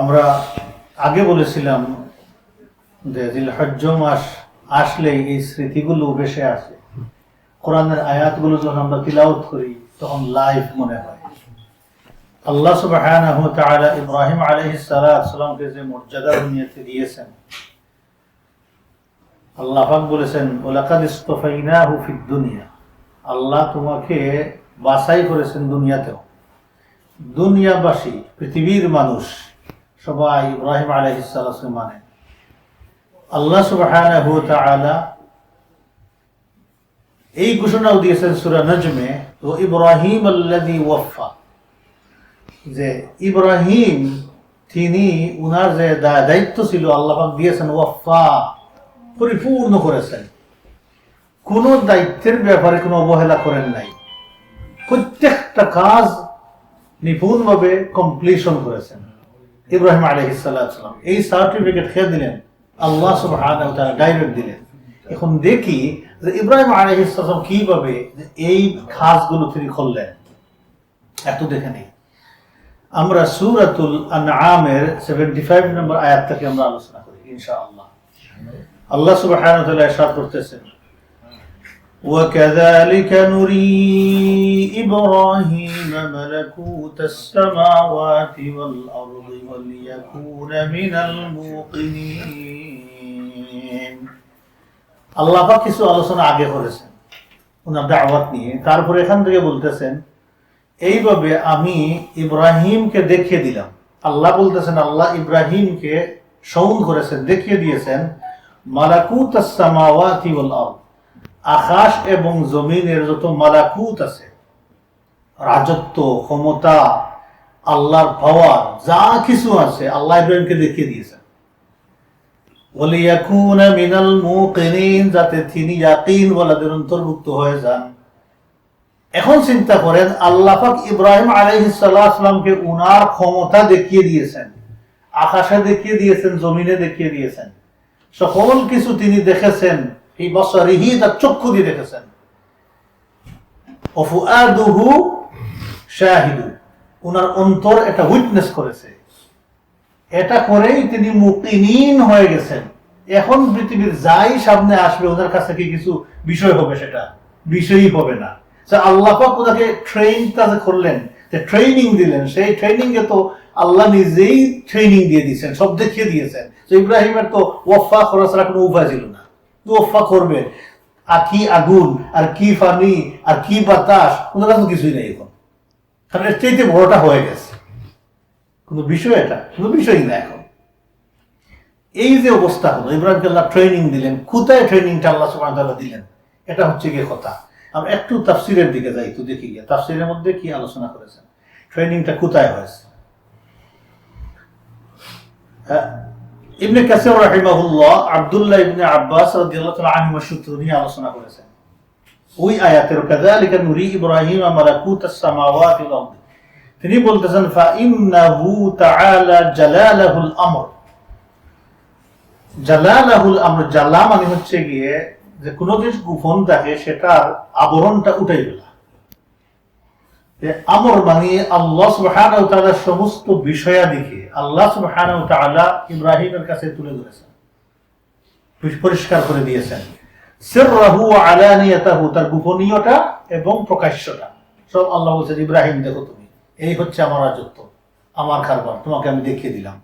আমরা আগে বলেছিলাম যে জিলহজ্জ মাস আসলে এই স্মৃতিগুলো ভেসে আসে। কোরআনের আয়াতগুলো যখন আমরা তিলাওয়াত করি তখন লাইভ মনে হয়। আল্লাহ সুবহানাহু ওয়া তাআলা ইব্রাহিম আলাইহিস সালামকে যে মর্যাদা দুনিয়াতে দিয়েছেন, আল্লাহ পাক বলেছেন ওয়ালাকাদ ইসতাফাইনাহু ফিদ দুনিয়া, আল্লাহ তোমাকে বাছাই করেছেন দুনিয়াতেও। দুনিয়াবাসী, পৃথিবীর মানুষ সবাই ইব্রাহিম আলাইহিস সালামকে মানে। আল্লাহ সুবহানাহু ওয়া তাআলা এই ঘোষণাও দিয়েছেন সূরা নজমে, ও ইব্রাহিম আল্লাযী ওয়াফা, যে ইব্রাহিম তিনি উনার যে দায়িত্ব ছিল আল্লাহ পাক দিয়েছেন, ওয়াফা পরিপূর্ণ করেছেন। কোন দায়িত্বের ব্যাপারে কোনো অবহেলা করেন নাই, প্রত্যেকটা কাজ নিপুণভাবে কমপ্লিশন করেছেন ইব্রাহিম আলাইহিস সালাম। এই সার্টিফিকেট খেয়ে দিলেন আল্লাহ সুবহানাহু ওয়া তাআলা, ডাইরেক্ট দিলেন। এখন দেখি যে ইব্রাহিম আলাইহিস সালাম কিভাবে এই কাজগুলো তিনি করলেন, এত দেখে নেই। আমরা সূরাতুল আনআমের 75 নম্বর আয়াত থেকে আমরা আলোচনা করি ইনশাআল্লাহ। আল্লাহ সুবহানাহু ওয়া তাআলা ইরশাদ করতেছেন, وَكَذَلِكَ نُرِي إِبْرَاهِيمَ مَلَكُوتَ السَّمَاوَاتِ وَالْأَرْضِ وَلِيَكُونَ مِنَ الْمُوقِنِينَ। আল্লাহ পাক কিছু আলোচনা আগে করেছেন ওনার দাওয়াত নিয়ে, তারপরে এখান থেকে বলতেছেন এইভাবে আমি ইব্রাহিমকে দেখিয়ে দিলাম। আল্লাহ বলতেছেন আল্লাহ ইব্রাহিমকে শৌন করেছেন, দেখিয়ে দিয়েছেন মালাকুত আস-সামাওয়াতি ওয়াল আরদ, আকাশ এবং জমিনের যত মালাকুত আছে, রাজত্ব, ক্ষমতা, আল্লাহর পাওয়ার যা কিছু আছে আল্লাহ ইব্রাহিমকে দেখিয়ে দিয়েছেন। ওয়ালিয়াকুনা মিনাল মুকিনিন, যাতে তিনি ইয়াকিন ওয়ালাদের অন্তর্ভুক্ত হয়ে যান। এখন চিন্তা করেন আল্লাহ পাক ইব্রাহিম আলাইহিস সালামকে উনার ক্ষমতা দেখিয়ে দিয়েছেন, আকাশে দেখিয়ে দিয়েছেন, জমিনে দেখিয়ে দিয়েছেন, সকল কিছু তিনি দেখেছেন। এই বসরিহি, তার চক্ষু দিয়ে দেখেছেন। ওয়াফুআদুহু শাহিদু, উনার অন্তর এটা উইটনেস করেছে। এটা করেই তিনি মুকিনিন হয়ে গেছেন। এখন পৃথিবীর যাই সামনে আসবে ওনার কাছে কি কিছু বিষয় হবে, সেটা বিষয়ই হবে না। আল্লাহ পাক ওনাকে ট্রেনিংটা করলেন, ট্রেনিং দিলেন। সেই ট্রেনিং এ তো আল্লাহ নিজেই ট্রেনিং দিয়ে দিয়েছেন, সব দেখিয়ে দিয়েছেন। ইব্রাহিমের তো ওয়াফা করা ছাড়া কোনো উপায় ছিল না। ওয়াফা করবে আর কি আগুন, আর কি পানি, আর কি বাতাস, ওনার কাছে কিছুই নেই এখন। কারণ এর চাইতে বড়টা হয়ে গেছে, কোনো বিষয়, এটা কোনো বিষয়ই না এখন। এই যে অবস্থা হলো, ইব্রাহিমকে আল্লাহ ট্রেনিং দিলেন। কোথায় ট্রেনিংটা আল্লাহ সুবহানাহু ওয়া তাআলা দিলেন, এটা হচ্ছে গিয়ে কথা। আমরা একটু তাফসীরের দিকে যাই, তো দেখি গিয়ে তাফসীরের মধ্যে কি আলোচনা করেছেন, ট্রেনিংটা কোথায় হয়েছে। ইবনে কাসির রাহিমাহুল্লাহ আব্দুল্লাহ ইবনে আব্বাস রাদিয়াল্লাহু তাআলা আনহু সূত্র নিয়ে আলোচনা করেছেন ওই আয়াতের, কাযালিকা নুরি ইব্রাহিম মালাকুতাস সামাওয়াতি ওয়াল আরদ। তিনি বলতেছেন ফা ইন্নাহু তাআলা জালালাহুল আমর। জালালাহুল আমর, জালা মানে হচ্ছে গিয়ে যে কোনো কিছু গোপন থাকে সেটার আবরণটা উঠাই ফেলা। আমর মানে আল্লাহ সুবহানাহু ওয়া তাআলার সমস্ত বিষয়াদিকে আল্লাহ সুবহানাহু ওয়া তাআলা ইব্রাহিমের কাছে তুলে ধরেছেন, পরিষ্কার করে দিয়েছেন। সিররাহু ওয়া আলানিয়াতাহু, তার গোপনীয়তা এবং প্রকাশ্যটা সব আল্লাহ বলছেন ইব্রাহিম দেখো, তুমি এই হচ্ছে আমার রাজত্ব, আমার কারবার, তোমাকে আমি দেখিয়ে দিলাম।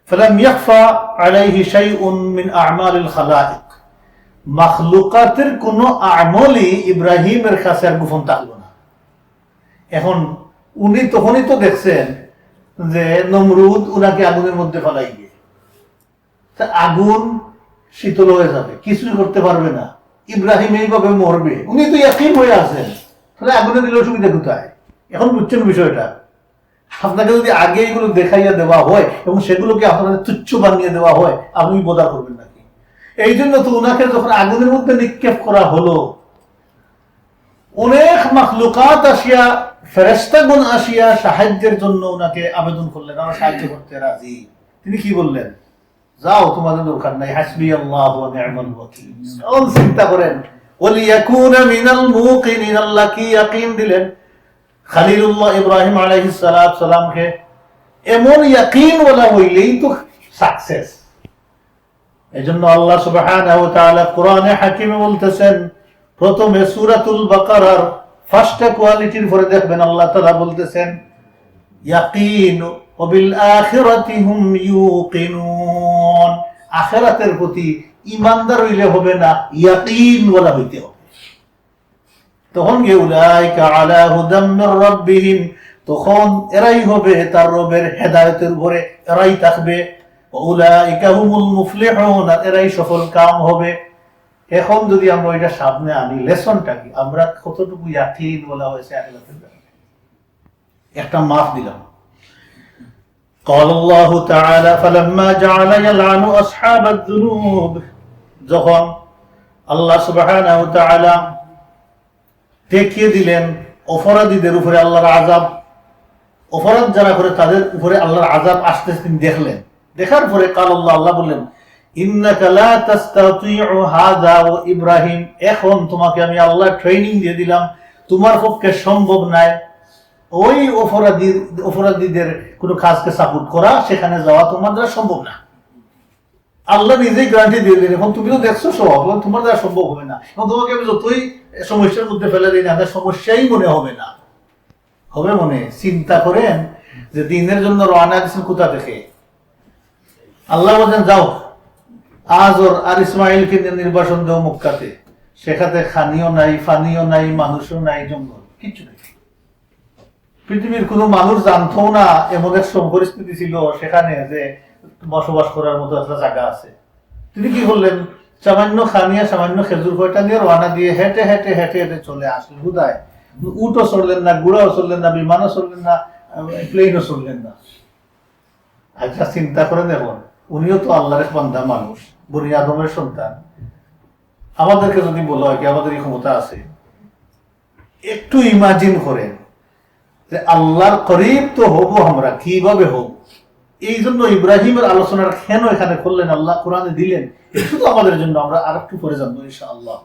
ফালাম ইয়াখফা আলাইহি শাইউন মিন আ'মালিল খালাইক, মাখলুকাতের কোন আমলই ইব্রাহিমের কাছে আর গোপন থাকলো না। এখন উনি তখনই তো দেখছেন যে নমরুদ উনাকে আগুনের মধ্যে ফেলাই গিয়ে, আগুন শীতল হয়ে যাবে, কিছুই করতে পারবে না, ইব্রাহিম এইভাবে মরবে। উনি তো ইয়াকিন হয়ে আছেন, তাহলে আগুনে দিলে অসুবিধা কোথায়? এখন বুঝছেন বিষয়টা। আপনাকে যদি আগে এগুলো দেখাইয়া দেওয়া হয় এবং সেগুলোকে আপনাদের তুচ্ছ বানিয়ে দেওয়া হয়, আপনি বোধা করবেন নাকি? এই জন্য তো উনাকে যখন আগুনের মধ্যে নিক্ষেপ করা হলো, অনেক মাখলুকাত আসিয়া, ফেরেশতাগণ আসিয়া সাহায্যের জন্য উনাকে আবেদন করলেন, আমরা সাহায্য করতে রাজি। তিনি কি বললেন? যাও, তোমাদের দরকার নাই, হাসবি আল্লাহ ওয়া নি'মাল ওয়াকিল। চিন্তা করেন, ওয়ালিয়াকুনা মিনাল মুকিনিন, আল্লাহ কি ইয়াকিন দিলেন খলিলুল্লাহ ইব্রাহিম আলাইহিস সালামকে। এমন ইয়াকিন ওয়ালা হইলেই তো সাকসেস। এজন্য আল্লাহ সুবহানাহু ওয়া তাআলা কোরআনে হাকিমে বলতেছেন, প্রথমে সূরাতুল বাকারার ফার্স্ট কোয়ালিটির পরে দেখবেন আল্লাহ তাআলা বলতেছেন ইয়াকিন ওয়া বিল আখিরাতি হুম ইউকিনুন, আখিরাতের প্রতি ঈমানদার হইলে হবে না, ইয়াকিন ওয়ালা হইতে হবে। তখন উলাইকা আলা হুদাম মির রাব্বিহিম, তখন এরাই হবে তার রবের হেদায়েতের উপরে, এরাই থাকবে। উলাইকা হুমুল মুফলিহুন, এরাই সফল কাম হবে। এখন যদি আমরা এটা সামনে আনি, লেসনটা কি, আমরা কতটুকু ইয়াকিন বলা হয়েছে আখিরাতের ব্যাপারে, একটা মাপ দিলাম। قال الله تعالى فلما جعل يلعن أصحاب الذنوب, যখন আল্লাহ সুবহানাহু ওয়া তাআলা দেখিয়ে দিলেন অপরাধীদের উপরে আল্লাহর আযাব, অপরাধ যারা করে তাদের উপরে আল্লাহর আযাব আসতে তিনি দেখলেন। দেখার পরে কাল আল্লাহ বললেন ইন্নাকা লা তাস্তাতিউ হাযা ওয়া ইব্রাহিম, এখন তোমাকে আমি আল্লাহ ট্রেনিং দিয়ে দিলাম, তোমার পক্ষে সম্ভব নাই ওই অপরাধীদের কোনো কাজকে সাপোর্ট করা, সেখানে যাওয়া তোমার দ্বারা সম্ভব না। আল্লাহ নিজেই গ্যারান্টি দিয়ে দিলেন, এখন তুমি তো দেখছো সব, তোমার দ্বারা সম্ভব হবে না। এখন তোমাকে আমি যতই সমস্যার মধ্যে ফেলে দিই না, সমস্যাই মনে হবে না। হবে মনে? চিন্তা করেন যে দিনের জন্য রওনা দিয়েছেন কোথা থেকে, আল্লাহ বলেন যাও আজর আর ইসমাইলকে নির্বাসন দেও মক্কাতে, সেখানে খানিও নাই, ফানিও নাই, মানুষও নাই, জঙ্গল কিছু নেই। পৃথিবীর কোন মানুষ জানতো না এমন এক পরিস্থিতি ছিল সেখানে যে বসবাস করার মতো একটা জায়গা আছে। তিনি কি করলেন, সামান্য খানিয়া সামান্য খেজুর কয়টা নিয়ে রওনা দিয়ে হেঁটে হেঁটে হেঁটে হেঁটে চলে আসলেন। হুদায় উটও চললেন না, গুড়াও চললেন না, বিমানও চললেন না, প্লেনও চললেন না। আচ্ছা চিন্তা করে দেখুন, উনিও তো আল্লাহর এক বান্দা মানুষ, বনি আদমের সন্তান। আমাদেরকে যদি বলা হয় কি আমাদের এই ক্ষমতা আছে, একটু ইমাজিন করেন যে আল্লাহর করিব তো হব আমরা, কিভাবে হব। এই জন্য ইব্রাহিমের আলোচনার কেন এখানে করলেন, আল্লাহ কোরআনে দিলেন শুধু আমাদের জন্য। আমরা আর একটু পরে জানবো ইনশাআল্লাহ।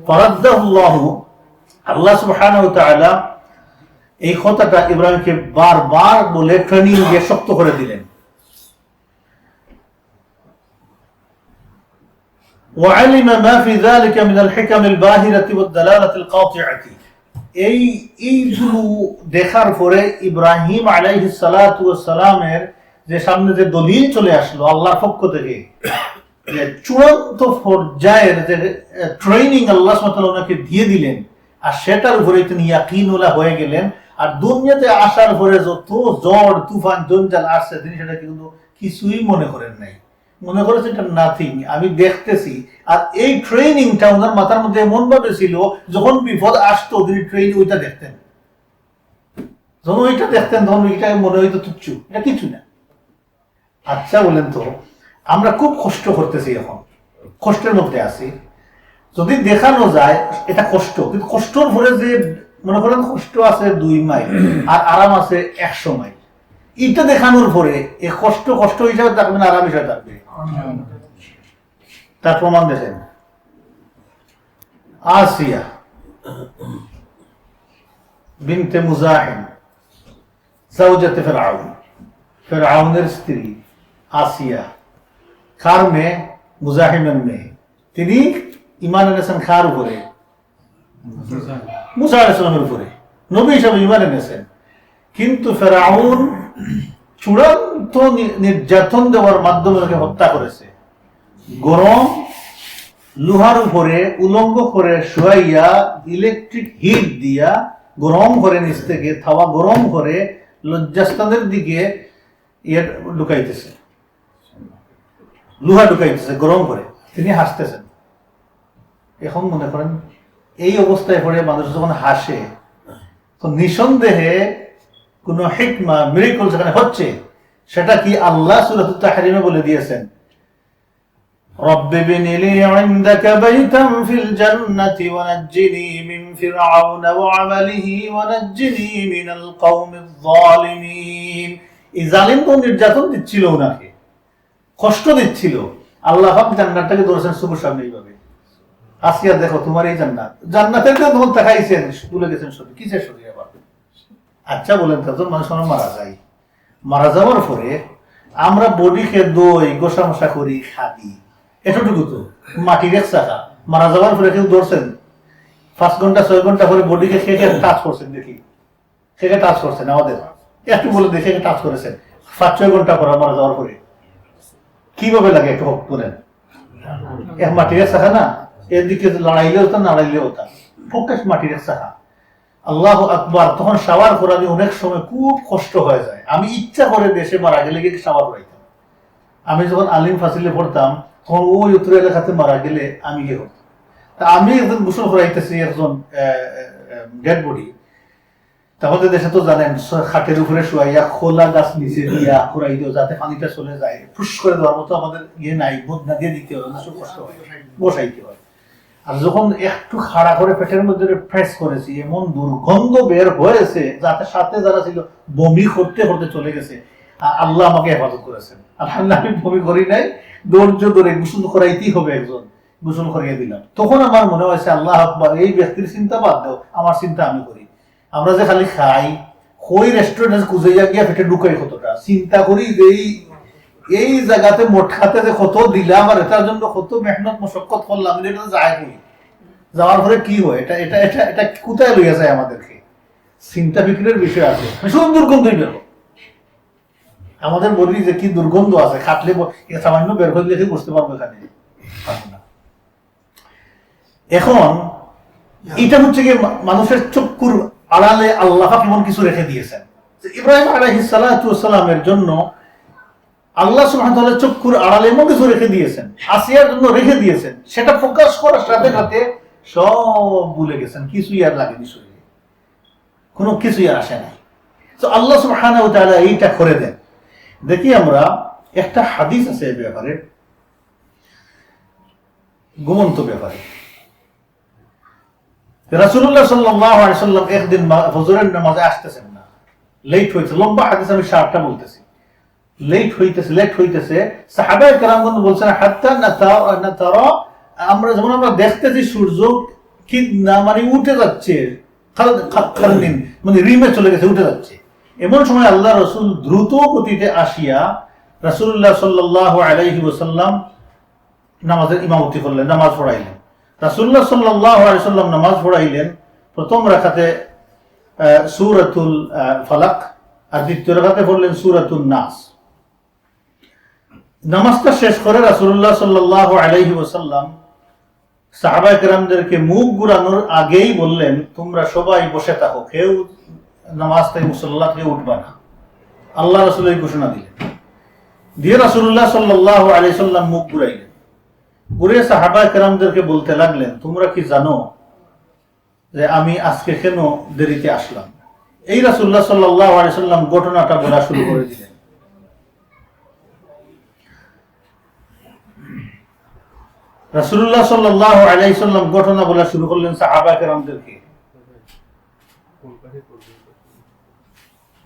ফারাদ্দাহুল্লাহু, আল্লাহ সুবহানাহু ওয়া তাআলা এই কথাটা ইব্রাহিমকে বারবার বলে ট্রেনিং দিয়ে শক্ত করে দিলেন। وعلم ما في ذلك من الحكم الباهرة والدلالة القاطعة, এইগুলো দেখার পরে ইব্রাহিম আলাইহিস সালাতু ওয়াস সালামের যে সামনে যে দলিল চলে আসলো আল্লাহর পক্ষ থেকে, যে চূড়ান্ত পর্যায়ের যে ট্রেনিং আল্লাহ সুবহানাহু ওয়া তাআলা ওনাকে দিয়ে দিলেন, আর সেটার উপরে তিনি ইয়াকিনওয়ালা হয়ে গেলেন। আর দুনিয়াতে আসার পরে যত ঝড় তুফান জঞ্জাল আসছে তিনি সেটা কিন্তু কিছুই মনে করেন নাই, মনে করেছে এটা নাথিং, আমি দেখতেছি। আর এই ট্রেনিংটা ওনার মাথার মধ্যে এমন ভাবে ছিল, যখন বিপদ আসতো তিনি ট্রেনিং ওইটা দেখতেন, যখন ওইটা দেখতেন তখন ওইটা মনে হইতো তুচ্ছ, এটা কিছু না। আচ্ছা বলেন তো, আমরা খুব কষ্ট করতেছি, এখন কষ্টের মধ্যে আছি, যদি দেখানো যায় এটা কষ্ট, কিন্তু কষ্টর পরে যে মনে করেন কষ্ট আছে 2 মাইল আর আরাম আছে 100 মাইল, এটা দেখানোর পরে এই কষ্ট কষ্ট হিসাবে থাকবে না, আরাম হিসাবে থাকবে। তার প্রমাণ দেখেন, আসিয়া বিনতে মুজাহিম জাওজাতে ফিরআউন, ফিরআউনের স্ত্রী আসিয়া, কার মেয়ে? মুজাহিমের মেয়ে। তিনি ঈমান এনেছেন কার উপরে? মুসা আলাইহিস সালামের উপরে, নবী হিসাবে ঈমান এনেছেন। কিন্তু ফিরআউন চূড়ান্ত নির্যাতন দেওয়ার মাধ্যমে তাকে হত্যা করেছে। গরম লোহার উপরে উলঙ্গ করে শুয়াইয়া ইলেকট্রিক হিট দিয়া গরম করে, নিচ থেকে থাওয়া গরম করে লজ্জাস্থানের দিকে ঢুকাইতেছে, লোহা ঢুকাইতেছে গরম করে, তিনি হাসতেছেন। এখন মনে করেন এই অবস্থায় পড়ে মানুষ যখন হাসে, তো নিঃসন্দেহে কোন হিকমা মিরাকল যেখানে হচ্ছে, সেটা কি আল্লাহ সূরাতুত তাহরিমে বলে দিয়েছেন, রব্বি বিনি লি ইনদাকা বাইতান ফিল জান্নাতি ওয়া নাজ্জিনি মিন ফিরআউন ওয়া আমালিহি ওয়া নাজ্জিনি মিনাল কওমিজ যালিমিন। এই জালিম তো নির্যাতন দিচ্ছিল, ওনাকে কষ্ট দিচ্ছিল, আল্লাহ পাক জান্নাতটাকে ধরেছেন সবুজ সামনে এইভাবে, আসিয়া দেখো তোমার এই জান্নাত, জান্নাতের তো তখন দেখাইছেন, ভুলে গেছেন সত্যি কিসের সত্যি আবার। আচ্ছা বলেন, তখন মানুষ মারা যায়, মারা যাওয়ার পরে আমরা বডিকে দই গোসা মশা করি খাবি, এতটুকু তো মাটির এক চাকা। মারা যাওয়ার পরে কেউ ধরছেন 5 ঘন্টা 6 ঘন্টা করে বডিকে খেয়ে টাচ করছেন, দেখি সেটা টাচ করছেন আমাদের একটু বলে দেখে টাচ করেছেন 5-6 ঘন্টা পর মারা যাওয়ার পরে কিভাবে লাগে একটু বলেন? এক মাটির চাকা না, এদিকে লড়াইলেও তা নাড়াইলেও তা ফোকাস মাটির চাকা। আল্লাহ আকবার। তখন শাওয়ার করানি অনেক সময় খুব কষ্ট হয়ে যায়। আমি ইচ্ছা করে দেশে মারা গেলে গিয়ে শাওয়ার করাইতাম। আমি যখন আলিম ফাসিলে পড়তাম তখন ওই উত্তর এলাকাতে মারা গেলে আমি গিয়ে করতাম। তা আমি একজন গোসল করাইতেছি একজন ডেড বডি। তাহলে দেশে তো জানেন খাটের উপরে শুয়াইয়া খোলা গাছ নিচে দিয়া খোরাই দিও যাতে পানিটা চলে যায়, ফুস করে দেওয়ার মতো আমাদের ইয়ে নাই, বোধ না দিয়ে দিতে হবে, কষ্ট হয়, বসাইতে হয়। আর যখন একটু খাড়া করে পেটের মধ্যে প্রেস করেছি এমন দুর্গন্ধ বের হয়েছে যাতে সাথে যারা ছিল বমি করতে করতে চলে গেছে। আল্লাহ আমাকে হেফাজত করেছেন, আলহামদুলিল্লাহ। আমি বমি করি নাই, ধৈর্য ধরে গোসল করাইতেই হবে, একজন গোসল করিয়ে দিলাম। তখন আমার মনে হয়েছে আল্লাহ আকবার, এই ব্যক্তির চিন্তা বাদ দাও, আমার চিন্তা আমি করি। আমরা যে খালি খাই ওই রেস্টুরেন্টে খুঁজাইয়া গিয়া পেটে ঢুকাই কতটা চিন্তা করি যে এই জায়গাতে মোট খাতে যে কত দিলাম আর এটার জন্য কত মেহনত মশক্কত করলাম, এটা যায় করি। যাওয়ার পরে কি হয়, এটা এটা এটা এটা কোথায় লইয়া যায় আমাদেরকে? চিন্তা ফিক্রের বিষয় আছে। শুধু দুর্গন্ধই বের আমাদের বলি যে কি দুর্গন্ধ আছে, খাটলে সামান্য বের করে দেখে বুঝতে পারবো এখানে। এখন এটা হচ্ছে কি মানুষের চক্ষুর আড়ালে আল্লাহ এমন কিছু রেখে দিয়েছেন। ইব্রাহিম আলাইহিস সালাতু ওয়াস সালামের জন্য আল্লাহ সুবহানাহু ওয়া তাআলা চক্ষুর আড়ালে এমন কিছু রেখে দিয়েছেন, আসিয়ার জন্য রেখে দিয়েছেন। সেটা ফোকাস করার সাথে সাথে সব ভুলে গেছেন, কিছুই আর লাগেনি শরীরে, কোনো কিছুই আর আসে নাই। তো আল্লাহ সুবহানাহু ওয়া তাআলা এইটা করে দেন। দেখি আমরা একটা হাদিস আছে এই ব্যাপারে, ঘুমন্ত ব্যাপারে। রাসূলুল্লাহ সাল্লাল্লাহু আলাইহি ওয়াসাল্লাম একদিন ফজরের নামাজে আসতেছেন না, লেট হয়েছে। লম্বা হাদিস, আমি সারটা বলতেছি। লেট হইতেছে সাহাবায়ে কেরামগণ বলছেন হাত্তা নাতারা, আমরা যেমন আমরা দেখতেছি সূর্য কি না মানে উঠে যাচ্ছে, মানে রিমে চলে গেছে, উঠে যাচ্ছে। এমন সময় আল্লাহ রাসূল দ্রুত গতিতে আসিয়া রাসূলুল্লাহ সাল্লাল্লাহু আলাইহি ওয়াসাল্লাম নামাজের ইমামতি করলেন, নামাজ পড়াইলেন। রাসূলুল্লাহ সাল্লাল্লাহু আলাইহি ওয়াসাল্লাম নামাজ পড়াইলেন। প্রথম রাকাতে সূরাতুল ফালাক আর দ্বিতীয় রাকাতে পড়লেন সূরাতুন নাস। নামাজটা শেষ করে রাসূলুল্লাহ সাল্লাল্লাহু আলাইহি ওয়াসাল্লাম সাহাবায়ে কেরামদেরকে মুখ ঘুরানোর আগেই বললেন, তোমরা সবাই বসে থাকো, কেউ নামাজ থেকে মুসল্লা থেকে উঠবা না। আল্লাহ রাসূল এই ঘোষণা দিলেন। দিয়ে রাসূলুল্লাহ সাল্লাল্লাহু আলাইহি ওয়াসাল্লাম মুখ ঘুরাইলেন। ঘুরে সাহাবায়ে কেরামদেরকে বলতে লাগলেন, তোমরা কি জানো যে আমি আজকে কেন দেরিতে আসলাম? এই রাসূলুল্লাহ সাল্লাল্লাহু আলাইহি ওয়াসাল্লাম ঘটনাটা বলা শুরু করে দিলেন। রাসূলুল্লাহ সাল্লাল্লাহু আলাইহি ওয়াসাল্লাম ঘটনা বলা শুরু করলেন সাহাবায়ে কেরামদেরকে।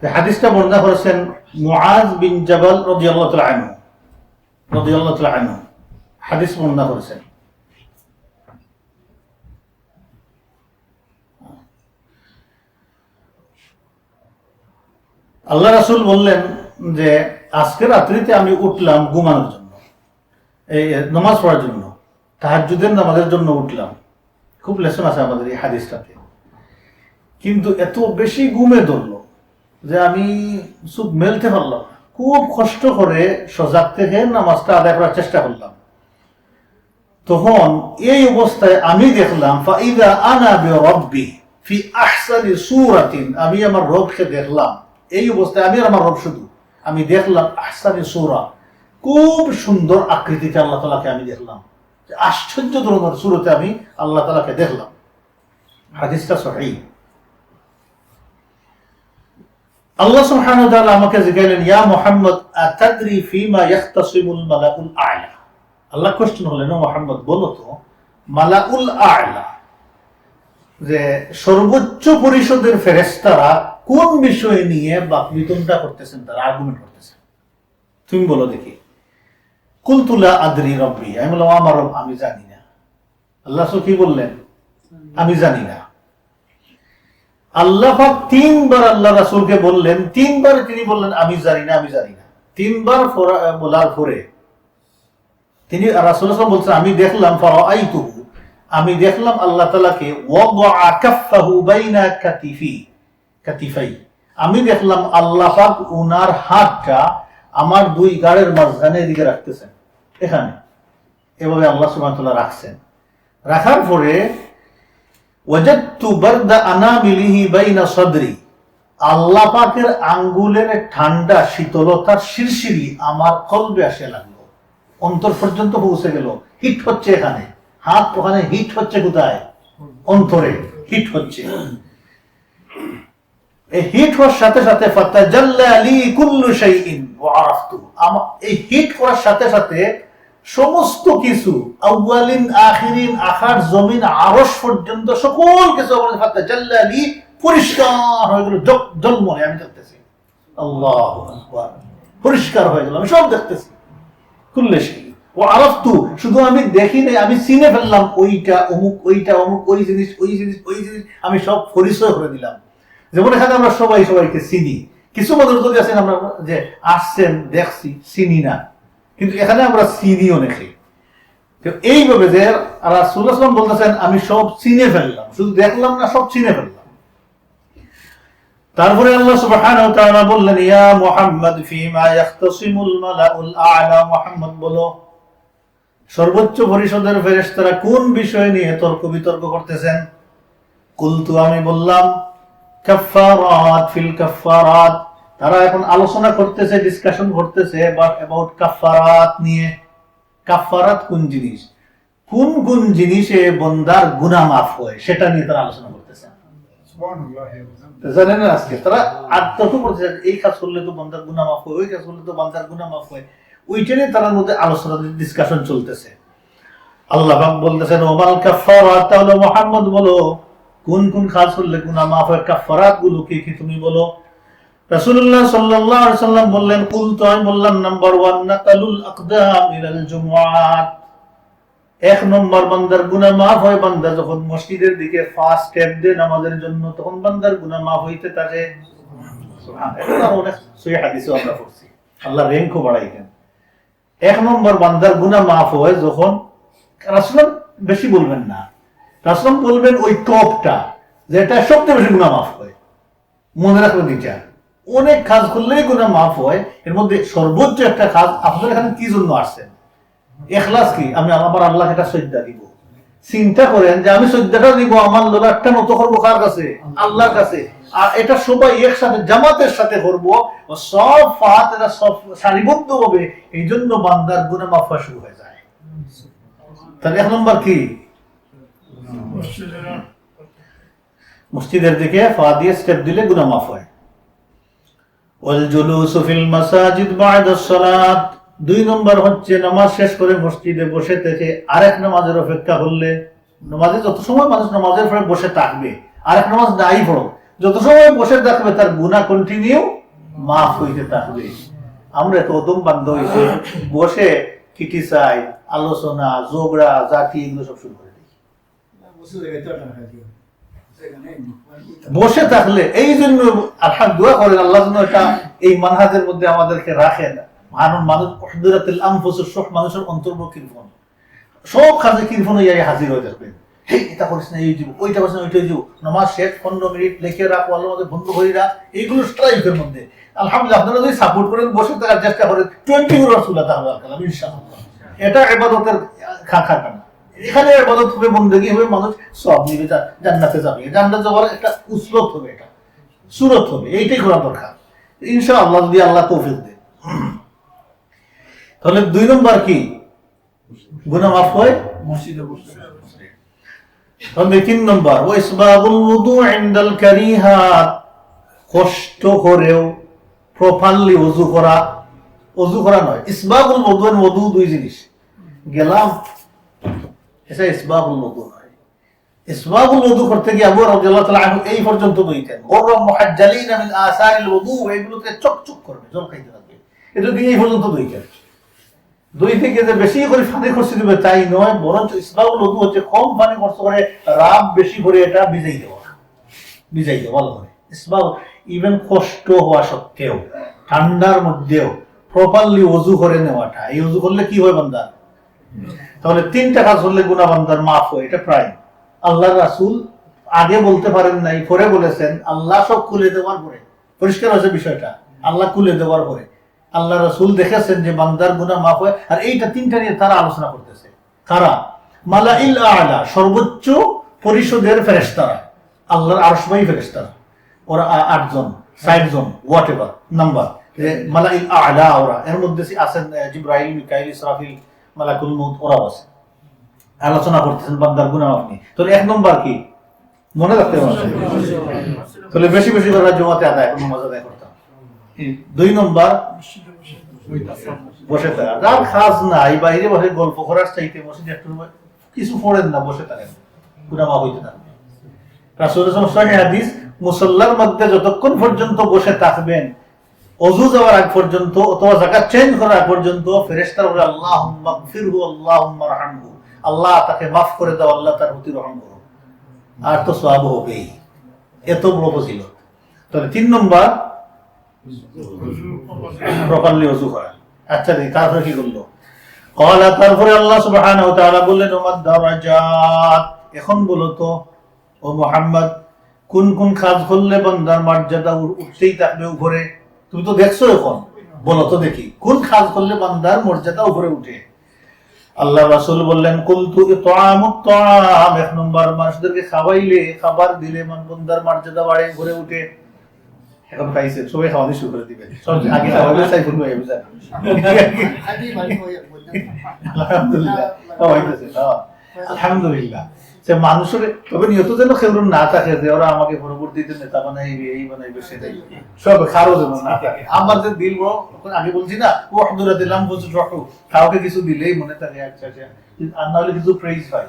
হাদিসটা বর্ণনা করেছেন মুআজ বিন জাবাল রাদিয়াল্লাহু তাআলা আনহু, হাদিস বর্ণনা করেছেন। আল্লাহ রাসূল বললেন যে আজকে রাত্রিতে আমি উঠলাম ঘুমানোর জন্য, এই নামাজ পড়ার জন্য, তাহাজ্জুদের নামাজের জন্য উঠলাম। খুব লেসন আছে আমাদের এই হাদিসটাতে, কিন্তু এত বেশি ঘুমে ধরলো যে আমি চোখ মেলতে পারলাম না। খুব কষ্ট করে সজাগ থেকে নামাজটা আদায় করার চেষ্টা করলাম। তখন এই অবস্থায় আমি দেখলাম ফাইদা আনা বিরাব্বি ফি আহসানি সূরাতিন, আমি আমার রবকে দেখলাম। এই অবস্থায় আমি আর আমার রব শুধু, আমি দেখলাম আহসানি সূরা, খুব সুন্দর আকৃতিতে আল্লাহ তাআলাকে আমি দেখলাম। আশ্চর্য ধরনের সূরতে আমি আল্লাহ তাআলাকে দেখলাম। হাদিসটা সহিহ। আল্লাহ সুবহানাহু ওয়া তাআলা আমাকে জিজ্ঞাসা, ইয়া মুহাম্মদ আতাদরি ফিমা ইয়াখতাসিমুল মালাউল আ'লা। আল্লাহ কোশ্চেন হলেন, ও মুহাম্মদ বলো তো মালাউল আ'লা, যে সর্বোচ্চ পরিষদের ফেরেশতারা কোন বিষয় নিয়ে বাকবিতণ্ডা করতেছেন, তারা আর্গুমেন্ট করতেছেন, তুমি বলো দেখি। কুলতু লা আদরি রাব্বি, আমি বললাম আমার রব আমি জানি না। আল্লাহ কি বললেন? আমি জানি না। আল্লাহ পাক তিনবার আল্লাহ রাসূলকে বললেন, তিনবার তিনি বললেন আমি জানি না, আমি জানি না। তিনবার বলার পরে তিনি রাসূলুল্লাহ বলছেন আমি দেখলাম ফারাআইতুহু, আমি দেখলাম আল্লাহ তাআলাকে ওয়াদআ কাফফাহু বাইনা কাতিফাই, আমি দেখলাম আল্লাহ পাক উনার হাতটা আমার দুই গাড়ের মাঝখানে এদিকে রাখতেছেন, এখানে এভাবে আল্লাহ সুবহানাহু ওয়া তাআলা রাখছেন। রাখার পরে ওয়াজাদতু বারদা আনামিলিহি বাইনা সাদরি, আল্লাহ পাকের আঙ্গুলের ঠান্ডা শীতলতার শিরশিরি আমার কলবে আসে লাগলো, অন্তর পর্যন্ত পৌঁছে গেল। হিট হচ্ছে এখানে, হাত ওখানে হিট হচ্ছে, কোথায়? অন্তরে হিট হচ্ছে। এই হিট হওয়ার সাথে সাথে ফাতাজাল্লা লি কুল্লু শাইইন ওয়া আরাফতু, এই হিট করার সাথে সাথে সমস্ত কিছু আউয়ালিন আখিরিন আখার জমিন আরশ পর্যন্ত সকল কিছু ফাতাজাল্লা লি পরিষ্কার হয়ে গেল, জলমলে আমি দেখতেছি। আল্লাহু আকবার, পরিষ্কার হয়ে গেল, আমি সব দেখতেছি। কুল্লু শাই ওয়া আরাফতু, শুধু আমি দেখি না, আমি চিনে ফেললাম ওইটা অমুক, ওইটা অমুক, ওই জিনিস ওই জিনিস ওই জিনিস, আমি সব পরিচয় করে দিলাম। যেমন এখানে আমরা সবাই সবাইকে চিনি, কিছু মানুষ যদি আছেন আমরা যে আসছেন দেখছি চিনি না, কিন্তু এখানে আমরা চিনি অনেকে। এইভাবে যে রাসূলুল্লাহ সাল্লাল্লাহু আলাইহি ওয়াসাল্লাম বলতেছেন আমি সব চিনে ফেললাম, শুধু দেখলাম না, সব চিনে ফেললাম। তারপরে আল্লাহ সুবহানাহু ওয়া তাআলা বললেন ইয়া মুহাম্মদ ফীমা ইয়াখতাসিমুল মালাউল আ'লা, মুহাম্মদ বলো সর্বোচ্চ পরিষদের ফেরেশতারা কোন বিষয় নিয়ে তর্ক বিতর্ক করতেছেন? কুলতু, আমি বললাম কাফফারাত ফিল কাফফারাত, তারা এখন আলোচনা করতেছে, ডিসকাশন করতেছে অ্যাবাউট কাফফারাত নিয়ে। কাফফারাত কোন জিনিস, কোন কোন জিনিসে বান্দার গুনাহ মাফ হয় সেটা নিয়ে তারা আলোচনা করতেছে। সুবহানাল্লাহ, জানেন না আজকে তারা আত্মত করতেছে এই কাজ করলে তো বান্দার গুনাহ মাফ হয়, ওই কাজ করলে তো বান্দার গুনাহ মাফ হয়, ওইটা নিয়ে তার মধ্যে আলোচনা ডিসকাশন চলতেছে। আল্লাহ পাক বলতেছেন ওমাল কাফফারাত, তাহলে মুহাম্মদ বলো কোন কোন কাজ করলে গুনাহ মাফ হয়, কাফফারাত গুলো কি কি তুমি বলো। রাসূলুল্লাহ সাল্লাল্লাহু আলাইহি ওয়াসাল্লাম বললেন কুলতু, আমি বললাম নাম্বার 1 নাকালুল আকদাম ইলাল জুমআত, এক নম্বর বান্দার গুনাহ মাফ হয় বান্দা যখন মসজিদের দিকে ফার্স্ট স্টেপ দেয় নামাজের জন্য, তখন বান্দার গুনাহ মাফ হইতে থাকে। সুবহানাল্লাহ, এটা অনেক সহিহ হাদিসে আমরা পড়ছি, আল্লাহ র‍্যাঙ্কও বাড়াইতেন। এক নম্বর বান্দার গুনাহ মাফ হয় যখন, রাসূল বেশি বলবেন না, রাসূল বলবেন ওই টপটা যেটা সবচেয়ে বেশি গুনাহ মাফ হয়। মনে রাখবেন এটা, অনেক কাজ করলেই গুনাহ মাফ হয়, এর মধ্যে সর্বোচ্চ একটা কাজ। আপনারা এখানে কি জন্য আসছেন? ইখলাস কি? আমি আমার আল্লাহকে একটা সজদা দিব। চিন্তা করেন যে আমি সজদাটা দিব, আমার লোকটা মতো করবো কার কাছে? আল্লাহর কাছে। আর এটা সবাই একসাথে জামাতের সাথে করবো, সব ফাত এটা সব সারিবদ্ধ হবে, এই জন্য বান্দার গুনাহ মাফ হওয়া শুরু হয়ে যায়। তাহলে এক নম্বর কি? মসজিদের দিকে পা দিয়ে স্টেপ দিলে গুনাহ মাফ হয়। ওয়াল জুলুসু ফিল মাসাজিদ বা'দা সালাত, 2 নম্বর হচ্ছে নামাজ শেষ করে মসজিদে বসে থেকে আরেক নামাজের অপেক্ষা করলে। নামাজে যত সময় মানুষ নামাজের পরে বসে থাকবে, আরেক নামাজ নাই পড়ো, যত সময় বসে থাকবে তার গুনাহ কন্টিনিউ মাফ হইতে থাকবে। আমরা তো ওদম বান্ধ হইছে, বসে ক্রিটিসাইজ, আলোচনা, ঝগড়া, জাতি এগুলো সব শুরু করে দিই বসে থাকলে। এই জন্য আলহামদুলিল্লাহ করেন আল্লাহ যেন এটা এই মানহাজের মধ্যে আমাদেরকে রাখেন। মানুষ উহদিরাতিল আনফুসুস শুহ, মানুষের অন্তর্মুখ কিরফন, সব কাজে কিরফন হইয়া হাজির হয়ে যাবেন। হেই এটা করিস না, এই দিব, ওইটা করিস না, ওইটা দিব। নামাজ শেষ 15 মিনিট লিখে রাখ, আল্লাহর মধ্যে বন্ধ করে রাখ, এইগুলো স্ট্রাইকের মধ্যে। আলহামদুলিল্লাহ আপনারা যদি সাপোর্ট করেন, বসে থাকার চেষ্টা করেন, 20 রাসূলুল্লাহ তাআলা ইনশাআল্লাহ। এটা ইবাদতের খাখা না, এখানে ইবাদত হবে, বندگی হবে, মানুষ সব নিবে, জান্নাতে যাবে। জান্নাত যাওয়ার একটা উসলত হবে, এটা সুরত হবে, এইটাই করা দরকার ইনশাআল্লাহ, যদি আল্লাহ তৌফিক দেয়। তাহলে 2 নম্বর কি? গুনাহ মাফ হয় মসজিদে বসে। তাহলে 3 নম্বর ওয়া ইসবাগুল wudu ইনদাল কারিহাত, কষ্ট করেও প্রপারলি ওযু করা। ওযু করা নয়, ইসবাগুল wudu এর wudu 2 জিনিস। গেলাম এটা ইসবাগুল wudu নয়। ইসবাগুল wudu করতে গিয়ে আবু রাদিয়াল্লাহু তাআলা আনহু এই পর্যন্ত বইতেন ওরা মুহাজ্জালিনা মিন আসারিল wudu, এগুলোতে চকচক করবে, জল খাইতে থাকবে, এটা দিয়ে এই পর্যন্ত বইতেন। 2 থেকে যে বেশি করে পানি খরচ দিবে তাই নয়, বরঞ্চ ইসবাগুল wudu হচ্ছে কম পানি খরচ করে রাব বেশি করে এটা ভিজাই দেওয়া। ভিজাইতে ভালো করে। ইভেন কষ্ট হওয়া সত্ত্বেও ঠান্ডার মধ্যেও প্রপারলি ওযু করে নেওয়াটা, এই ওযু করলে কি হয় বান্দার? তাহলে 3টা কাজ করলে গুনাহ বান্দার মাফ হয়, এটা প্রায় আল্লাহর রাসূল আগে বলতে পারেন নাই, পরে বলেছেন। আল্লাহ সব খুলে দেওয়ার পরে পরিষ্কার হয়েছে বিষয়টা, আল্লাহ খুলে দেওয়ার পরে আল্লাহ রাসূল দেখেছেন যে বান্দার গুনাহ মাফ হয়। আর এইটা 3টা নিয়ে তারা আলোচনা করতেছে। কারা? মালাইল আলা, সর্বোচ্চ পরিষদের ফেরেশতারা, আল্লাহর আরশবাহী ফেরেশতারা, ওরা 8 জন 60 জন হোয়াট এভার নাম্বার, মালাইল আলা ওরা। এর মধ্যে আছেন জিবরাইল, মিকাইল, ইসরাফিল, মালাকুল মউত, ওরাও আছে। আলোচনা করতেছেন বান্দার গুনাহ মাফ নিয়ে। তো 1 নম্বর কি মনে রাখতে হবে? তাহলে বেশি বেশি করে জুমাতে আদায়, নামাজ আদায় করতাম। 2 নম্বর বসে থাকা। যার কাজ নাই, বাইরে বসে গল্প করার চাইতে মসজিদে একটু কিছু পড়েন না, বসে থাকেন, গুনাহ মাফ হইতে থাকবে। রাসূলের সহিহ হাদিস, মুসাল্লার মধ্যে যতক্ষণ পর্যন্ত বসে থাকবেন, ওযু যাওয়ার আগ পর্যন্ত অথবা যাকাত চেঞ্জ করার আগ পর্যন্ত ফেরেশতারা বলে আল্লাহুম্মা গফিরহু আল্লাহুম্মা রহমহু, আল্লাহ তাকে মাফ করে দাও, আল্লাহ তার প্রতি রহম করো। আর তো সওয়াব হবেই, এত বড় ফজিলত। তাহলে 3 নম্বর প্রপারলি ওযু করা। আচ্ছা, তারপরে কি করলো? ক্বালা, তারপরে আল্লাহ সুবহানাহু ওয়া তাআলা বললেন ওমাদ দারাজাত, এখন বলো তো ও মুহাম্মদ, কোন কোন কাজ করলে বান্দার মর্যাদা উঠতেই থাকবে উপরে? তুমি তো দেখছো, এখন বলো তো দেখি কোন কাজ করলে বান্দার মর্যাদা উপরে উঠে। আল্লাহ রাসূল বললেন কুলতু ইতআমুত তাআম, 1 নম্বর মানুষদেরকে খাওয়াইলে, খাবার দিলে বান্দার মর্যাদা বাড়ে, উপরে উঠে। এখন খাইছে সবাই খাওয়া শুরু করে দিবেন, সব আগে খাওয়াবে সাইফুল ভাই বুঝা। আলহামদুলিল্লাহ খাওয়াইতেছে, আলহামদুলিল্লাহ। যে মানুষের তবে নিয়ত যেন খেলুন না থাকে যে ওরা আমাকে পরবর্তীতে নেতা বানাইবে, এই বানাইবে, সেটাই সব খারো যেন না থাকে। আমার যে দিল বড়, আগে বলছি না, ও আব্দুরা দিলাম বলছি রকম, কাউকে কিছু দিলেই মনে থাকে আচ্ছা আচ্ছা, আর না হলে কিছু প্রেইজ পাই,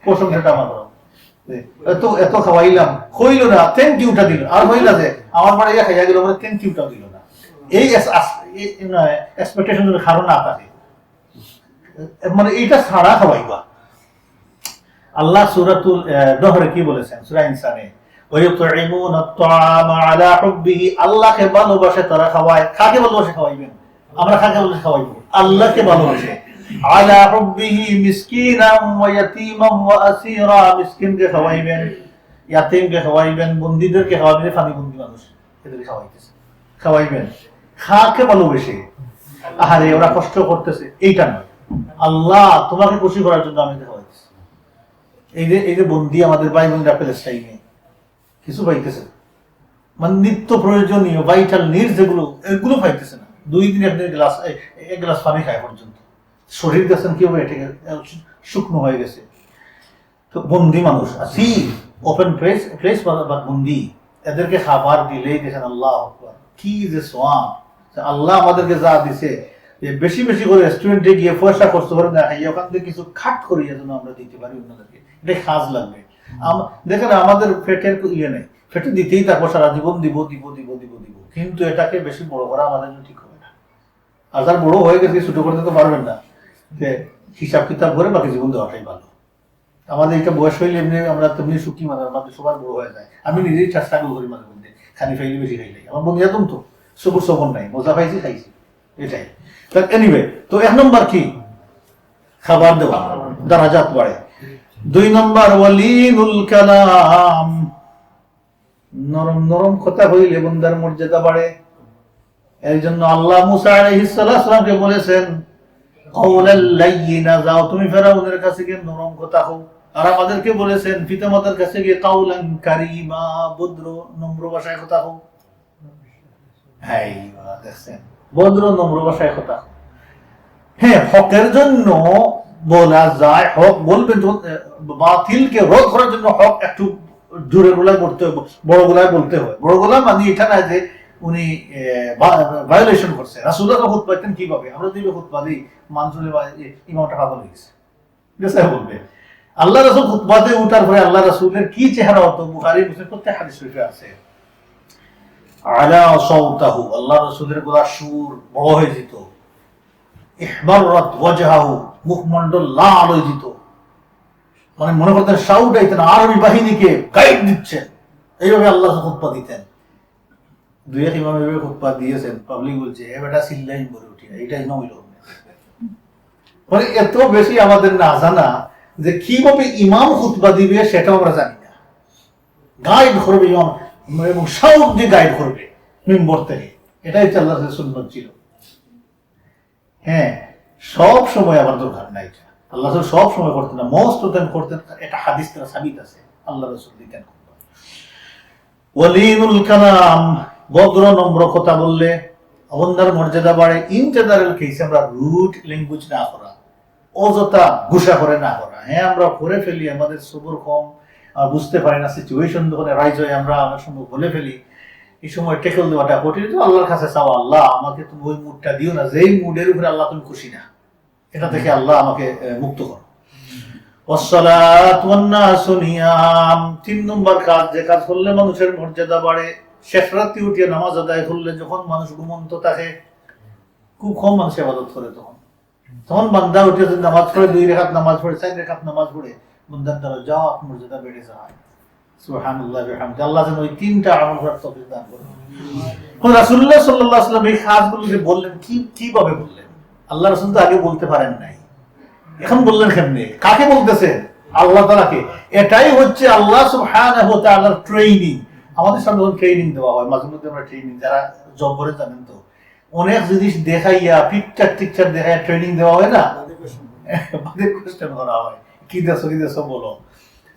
প্রশংসাটা আমার বড়। এত এত খাওয়াইলাম, হইল না, থ্যাংক ইউটা দিল, আর হইল না যে আমার মানে খাইয়া গেল, মানে থ্যাংক ইউটাও দিল না। এই এক্সপেকটেশন যদি খারো না থাকে, মানে এইটা ছাড়া খাওয়াইবা। আল্লাহ সূরাতুল দহরে কি বলেছেন? সূরা ইনসানে, ওয়ায়ুতঈমুনা আত-তাআমা আলা হুব্বিহি, আল্লাহকে ভালোবাসে তারা খাওয়ায়। কাকে ভালোবাসে খাওয়াইবেন? আমরা কাকে ভালোবাসে খাওয়াইব? আল্লাহকে ভালোবাসে। আলা হুব্বিহি মিসকিনাম ওয়া ইয়াতীমান ওয়া আসীরা, মিসকিনকে খাওয়াইবেন, ইয়াতীমকে খাওয়াইবেন, বন্দীদেরকে খাওয়াইবেন, ফানি বন্দী মানুষ এদেরকে খাওয়াইতেছে, খাওয়াইবেন। কাকে ভালোবাসে? আহারে ওরা কষ্ট করতেছে, এইটা নয়। আল্লাহ তোমাকে খুশি করার জন্য আমি খাওয়াইতেছি। এই যে বন্দি আমাদের ভাই বোনরা প্যালেস্টাইনে কিছু পাইতেছে, মানে নিত্য প্রয়োজনীয় ভাইটাল নিডস যেগুলো, এগুলো পাইতেছে না। 2 দিন এক গ্লাস পানি খায় পর্যন্ত শরীর দেখছেন কি হবে, শুকনো হয়ে গেছে। তো বন্দি মানুষ আছি, ওপেন প্লেস বা বন্দি, এদেরকে খাবার দিলেই দেখেন আল্লাহ কি যে সোয়াব। আল্লাহ আমাদেরকে যা দিছে, বেশি বেশি করে রেস্টুরেন্টে গিয়ে পয়সা খরচ করে না খাইয়ে ওখান থেকে কিছু খাট করিয়ে যেন আমরা দিতে পারি অন্যদেরকে, এটা কাজ লাগবে। দেখেন আমাদের পেটের ইয়ে নেই, পেটে দিতেই থাকবো সারা জীবন, দিব দিব দিব দিব দিব, কিন্তু এটাকে বেশি বড় করা আমাদের জন্য ঠিক হবে না। আর যার বড় হয়ে গেছে ছোট করতে তো পারবেন না, যে হিসাব কিতাব করে বাকি জীবন দেওয়াটাই ভালো। আমাদের এটা বয়স হইলে এমনি আমরা তেমনি সুখী, মানে আমাদের সবার বড় হয়ে যায়। আমি নিজেই স্ট্রাগল করি মাঝে মধ্যে, খালি ফাইলে বেশি খাইলে আমার বন্ধু একদম তো সবুর সবর নাই, মজা পাইছি খাইছি, এটাই। এনিওয়ে, তো 1 নম্বর কি? খাবার দেওয়া, দারাজাত বাড়ে। 2 নম্বর ওয়ালিনুল কালাম, নরম নরম কথা হইলে বান্দার মর্যাদা বাড়ে। এর জন্য আল্লাহ মুসা আলাইহিস সালামকে বলেছেন কাওলাল লাইয়িনা, যাও তুমি ফেরাউনের কাছে গিয়ে নরম কথা হও। আর আমাদেরকে বলেছেন পিতামাতার কাছে গিয়ে কাওলান কারীমা, ভদ্র নম্র ভাষায় কথা হও। হ্যাঁ দেখছেন, ভদ্র নম্র ভাষায় কথা। হ্যাঁ, হকের জন্য বলা যায়, হক বলবেন, বাতিলকে রোধ করার জন্য হক একটু জোরে গলায় বলতে হবে, বড় গলায় বলতে হয়। বড় গলা মানে এটা না যে উনি ভায়োলেশন করছে। রাসূলুল্লাহ খুতবা দিতেন কিভাবে? আমরা দিবে খুতবা দিই, মানুষের ইমামটা পাগল হয়ে গেছে, বলবে। আল্লাহ রাসূল খুতবা দিয়ে উঠার পরে আল্লাহ রাসূলের কি চেহারা হতো, বুখারী মুসলিম প্রত্যেক হাদিস শরীফে আছে। আলা সাওতাহু, আল্লাহ রাসূলের গলার সুর বড় হয়ে যেত। ইহবারাত ওয়াজহাহু, মুখমণ্ডল লাল হয়ে যেত, মানে মনে করতেন সাউদ আইতেন, আরবি বাহিনীকে গাইড দিচ্ছেন, এইভাবে আল্লাহ খুতবা দিতেন। দুই এক ইমাম এইভাবে খুতবা দিয়েছেন, পাবলিক বলছে এ বেটা চিল্লাই বলে উঠি এইটা ইমাম হইল। মানে এত বেশি আমাদের না জানা যে কিভাবে ইমাম খুতবা দিবে সেটাও আমরা জানি না। গাইড করবে ইমাম এবং সাউন্ড দিয়ে গাইড করবে মিম্বর থেকে, এটাই তো আল্লাহর সুন্নাত ছিল। হ্যাঁ, সব সময় আমার দরকার নাই, আল্লাহ সব সময় করতেন না, মোস্ট অফ দেম করতেন। এটা হাদিস দ্বারা সাবিত আছে, আল্লাহ রাসূল দিতেন। ওয়ালিনুল কালাম, ভদ্র নম্র কথা বললে অবন্ধার মর্যাদা বাড়ে। ইন জেনারেল কেসে আমরা রুট ল্যাঙ্গুয়েজ না করা, অযথা ঘুষা করে না করা। হ্যাঁ, আমরা করে ফেলি, আমাদের সবর কম, বুঝতে পারি না সিচুয়েশন যখন রাইজ হয় আমরা অনেক সময় বলে ফেলি। এই সময় টেকল দেওয়াটা কঠিন। তো আল্লাহর কাছে চাও, আল্লাহ আমাকে তুমি ওই মুডটা দিও না, যেই মুডের উপরে আল্লাহ তুমি খুশি না, এটা থেকে আল্লাহ আমাকে মুক্ত করো। তিন নম্বর কাজ, যে কাজ করলে মানুষের মর্যাদা বাড়ে, শেষ রাত্রি উঠিয়ে নামাজ আদায় করলে, যখন মানুষ ঘুমন্ত থাকে, খুব কম মানুষ ইবাদত করে, তখন বান্দা উঠে নামাজ পড়ে, 2 রাকাত নামাজ পড়ে, 4 রাকাত নামাজ পড়ে, বান্দার দ্বারা যাও মর্যাদা বেড়ে যায়। সুবহানাল্লাহ ওয়া বিহামদিহি। আল্লাহ যেন ওই 3টা আমল করার তৌফিক দান করেন। রাসূলুল্লাহ সাল্লাল্লাহু আলাইহি ওয়াসাল্লাম এই কাজগুলো যে বললেন, কিভাবে বললেন? আল্লাহ রাসূল তো আগে বলতে পারেন নাই, এখন বললেন কেমনে? কাকে বলতেছেন? আল্লাহ তাআলাকে। এটাই হচ্ছে আল্লাহ সুবহানাহু ওয়া তাআলার ট্রেনিং। আমাদের সামনে যখন ট্রেনিং দেওয়া হয়, মাঝে মধ্যে আমরা ট্রেনিং, যারা জব করে জানেন তো, অনেক জিনিস দেখাইয়া পিকচার দেখাইয়া ট্রেনিং দেওয়া হয় না, আমাদের কোশ্চেন করা হয়, কি দেশো বলো।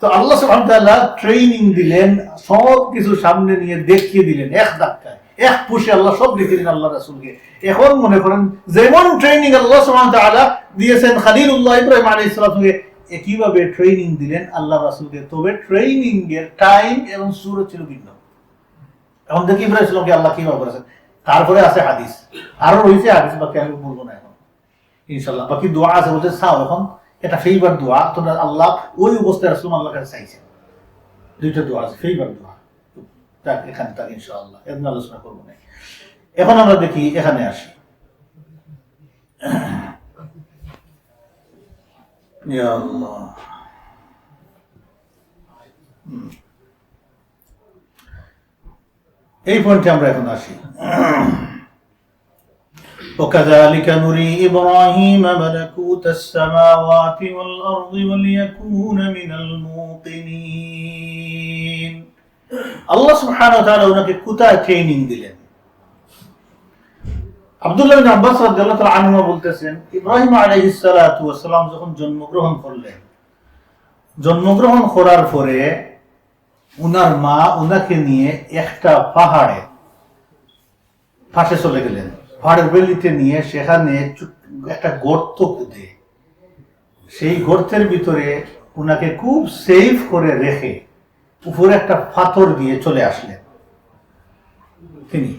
তো আল্লাহ সুবহানাহু ওয়া তাআলা ট্রেনিং দিলেন, সব কিছু সামনে নিয়ে দেখিয়ে দিলেন, এক ধাক্কায়, এক পুশে আল্লাহ সব দেখিয়ে দিলেন আল্লাহ রাসূলকে। এখন মনে করেন যেমন ট্রেনিং আল্লাহ সুবহানাহু ওয়া তাআলা দিয়েছেন খলিলুল্লাহ ইব্রাহিম আলাইহিস সালামকে, একইভাবে ট্রেনিং দিলেন আল্লাহ রাসূলকে। তবে ট্রেনিং এর টাইম এবং সুরত ছিল ভিন্ন। এখন দেখি ইব্রাহিম সালামকে আল্লাহ কিভাবে করেছেন, তারপরে আছে হাদিস, আরো রয়েছে হাদিস, বাকি আমি বলবো না এখন ইনশাআল্লাহ। বাকি দোয়া আছে, বলতে চাও এখন এটা ফেভার দোয়া, তোমরা আল্লাহ ওই অবস্থায় রাসূল আল্লাহর কাছে চাইছেন। 2টা দোয়া আছে, ফেভার দোয়া, তাক এখানে তাক ইনশাআল্লাহ এর আলোচনা করবো না। এখন আমরা দেখি, এখানে আসি। ইয়া আল্লাহ, এই পয়েন্টে আমরা এখন আসি। وكذلك نري إبراهيم ملكوت السماوات والأرض وليكون من الموقنين। আল্লাহ সুবহানাহু ওয়া তাআলা ওনাকে কোথায় ট্রেনিং দিলেন? আব্দুল্লাহ ইবনে আব্বাস রাদিয়াল্লাহু তাআলা আনহু বলতেছেন, ইব্রাহিম আলাইহিস সালাতু ওয়াস সালাম যখন জন্মগ্রহণ করলেন, জন্মগ্রহণ করার পরে উনার মা উনাকে নিয়ে একটা পাহাড়ে পাশে চলে গেলেন, পাহাড়ের বেলিতে নিয়ে সেখানে একটা গর্ত খুঁজে, সেই গর্তের ভিতরে উনাকে খুব সেফ করে রেখে উপরে একটা পাথর দিয়ে চলে আসলেন তিনি।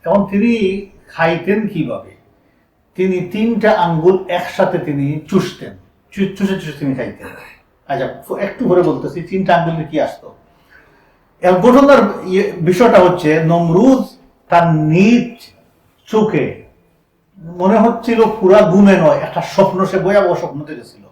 এখন তিনি খাইতেন কিভাবে? তিনি 3টা আঙ্গুল একসাথে তিনি চুষতেন, চুষে তিনি খাইতেন। আচ্ছা, একটু করে বলতেছি 3টা আঙ্গুল কি আসতো। এর ঘটনার বিষয়টা হচ্ছে, নমরুদ তার নিজ চোখে মনে হচ্ছিল পুরা ঘুমে নয়, একটা স্বপ্ন, সে ভয়াবহ স্বপ্ন দেখেছিল।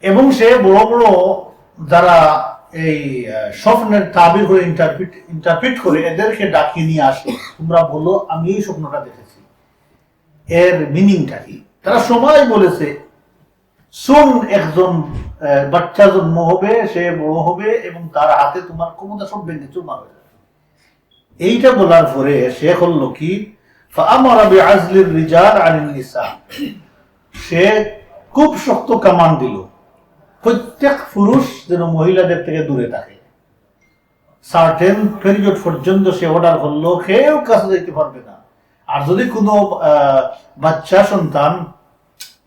এবং সে বড় বড় যারা এই স্বপ্নের তাবির করে ইন্টারপ্রিট করে, এদেরকে ডাকিয়ে নিয়ে আসে, তোমরা বলো আমি এই স্বপ্নটা দেখেছি, এর মিনিংটা কি? তারা সময় বলেছে, শুন, একজন বাচ্চা জন্ম হবে, সে বড় হবে এবং তার হাতে তোমার ক্ষমতা সব ভেঙে চুরমার হয়ে যাবে। এইটা বলার পরে সে করলো কি, সে খুব শক্ত কামান দিল, প্রত্যেক পুরুষ যেন মহিলাদের থেকে দূরে থাকে। সার্টেন পিরিয়ড পর্যন্ত সে অর্ডার করলো, কেউ কাছে যেতে পারবে না। আর যদি কোনো বাচ্চা সন্তান,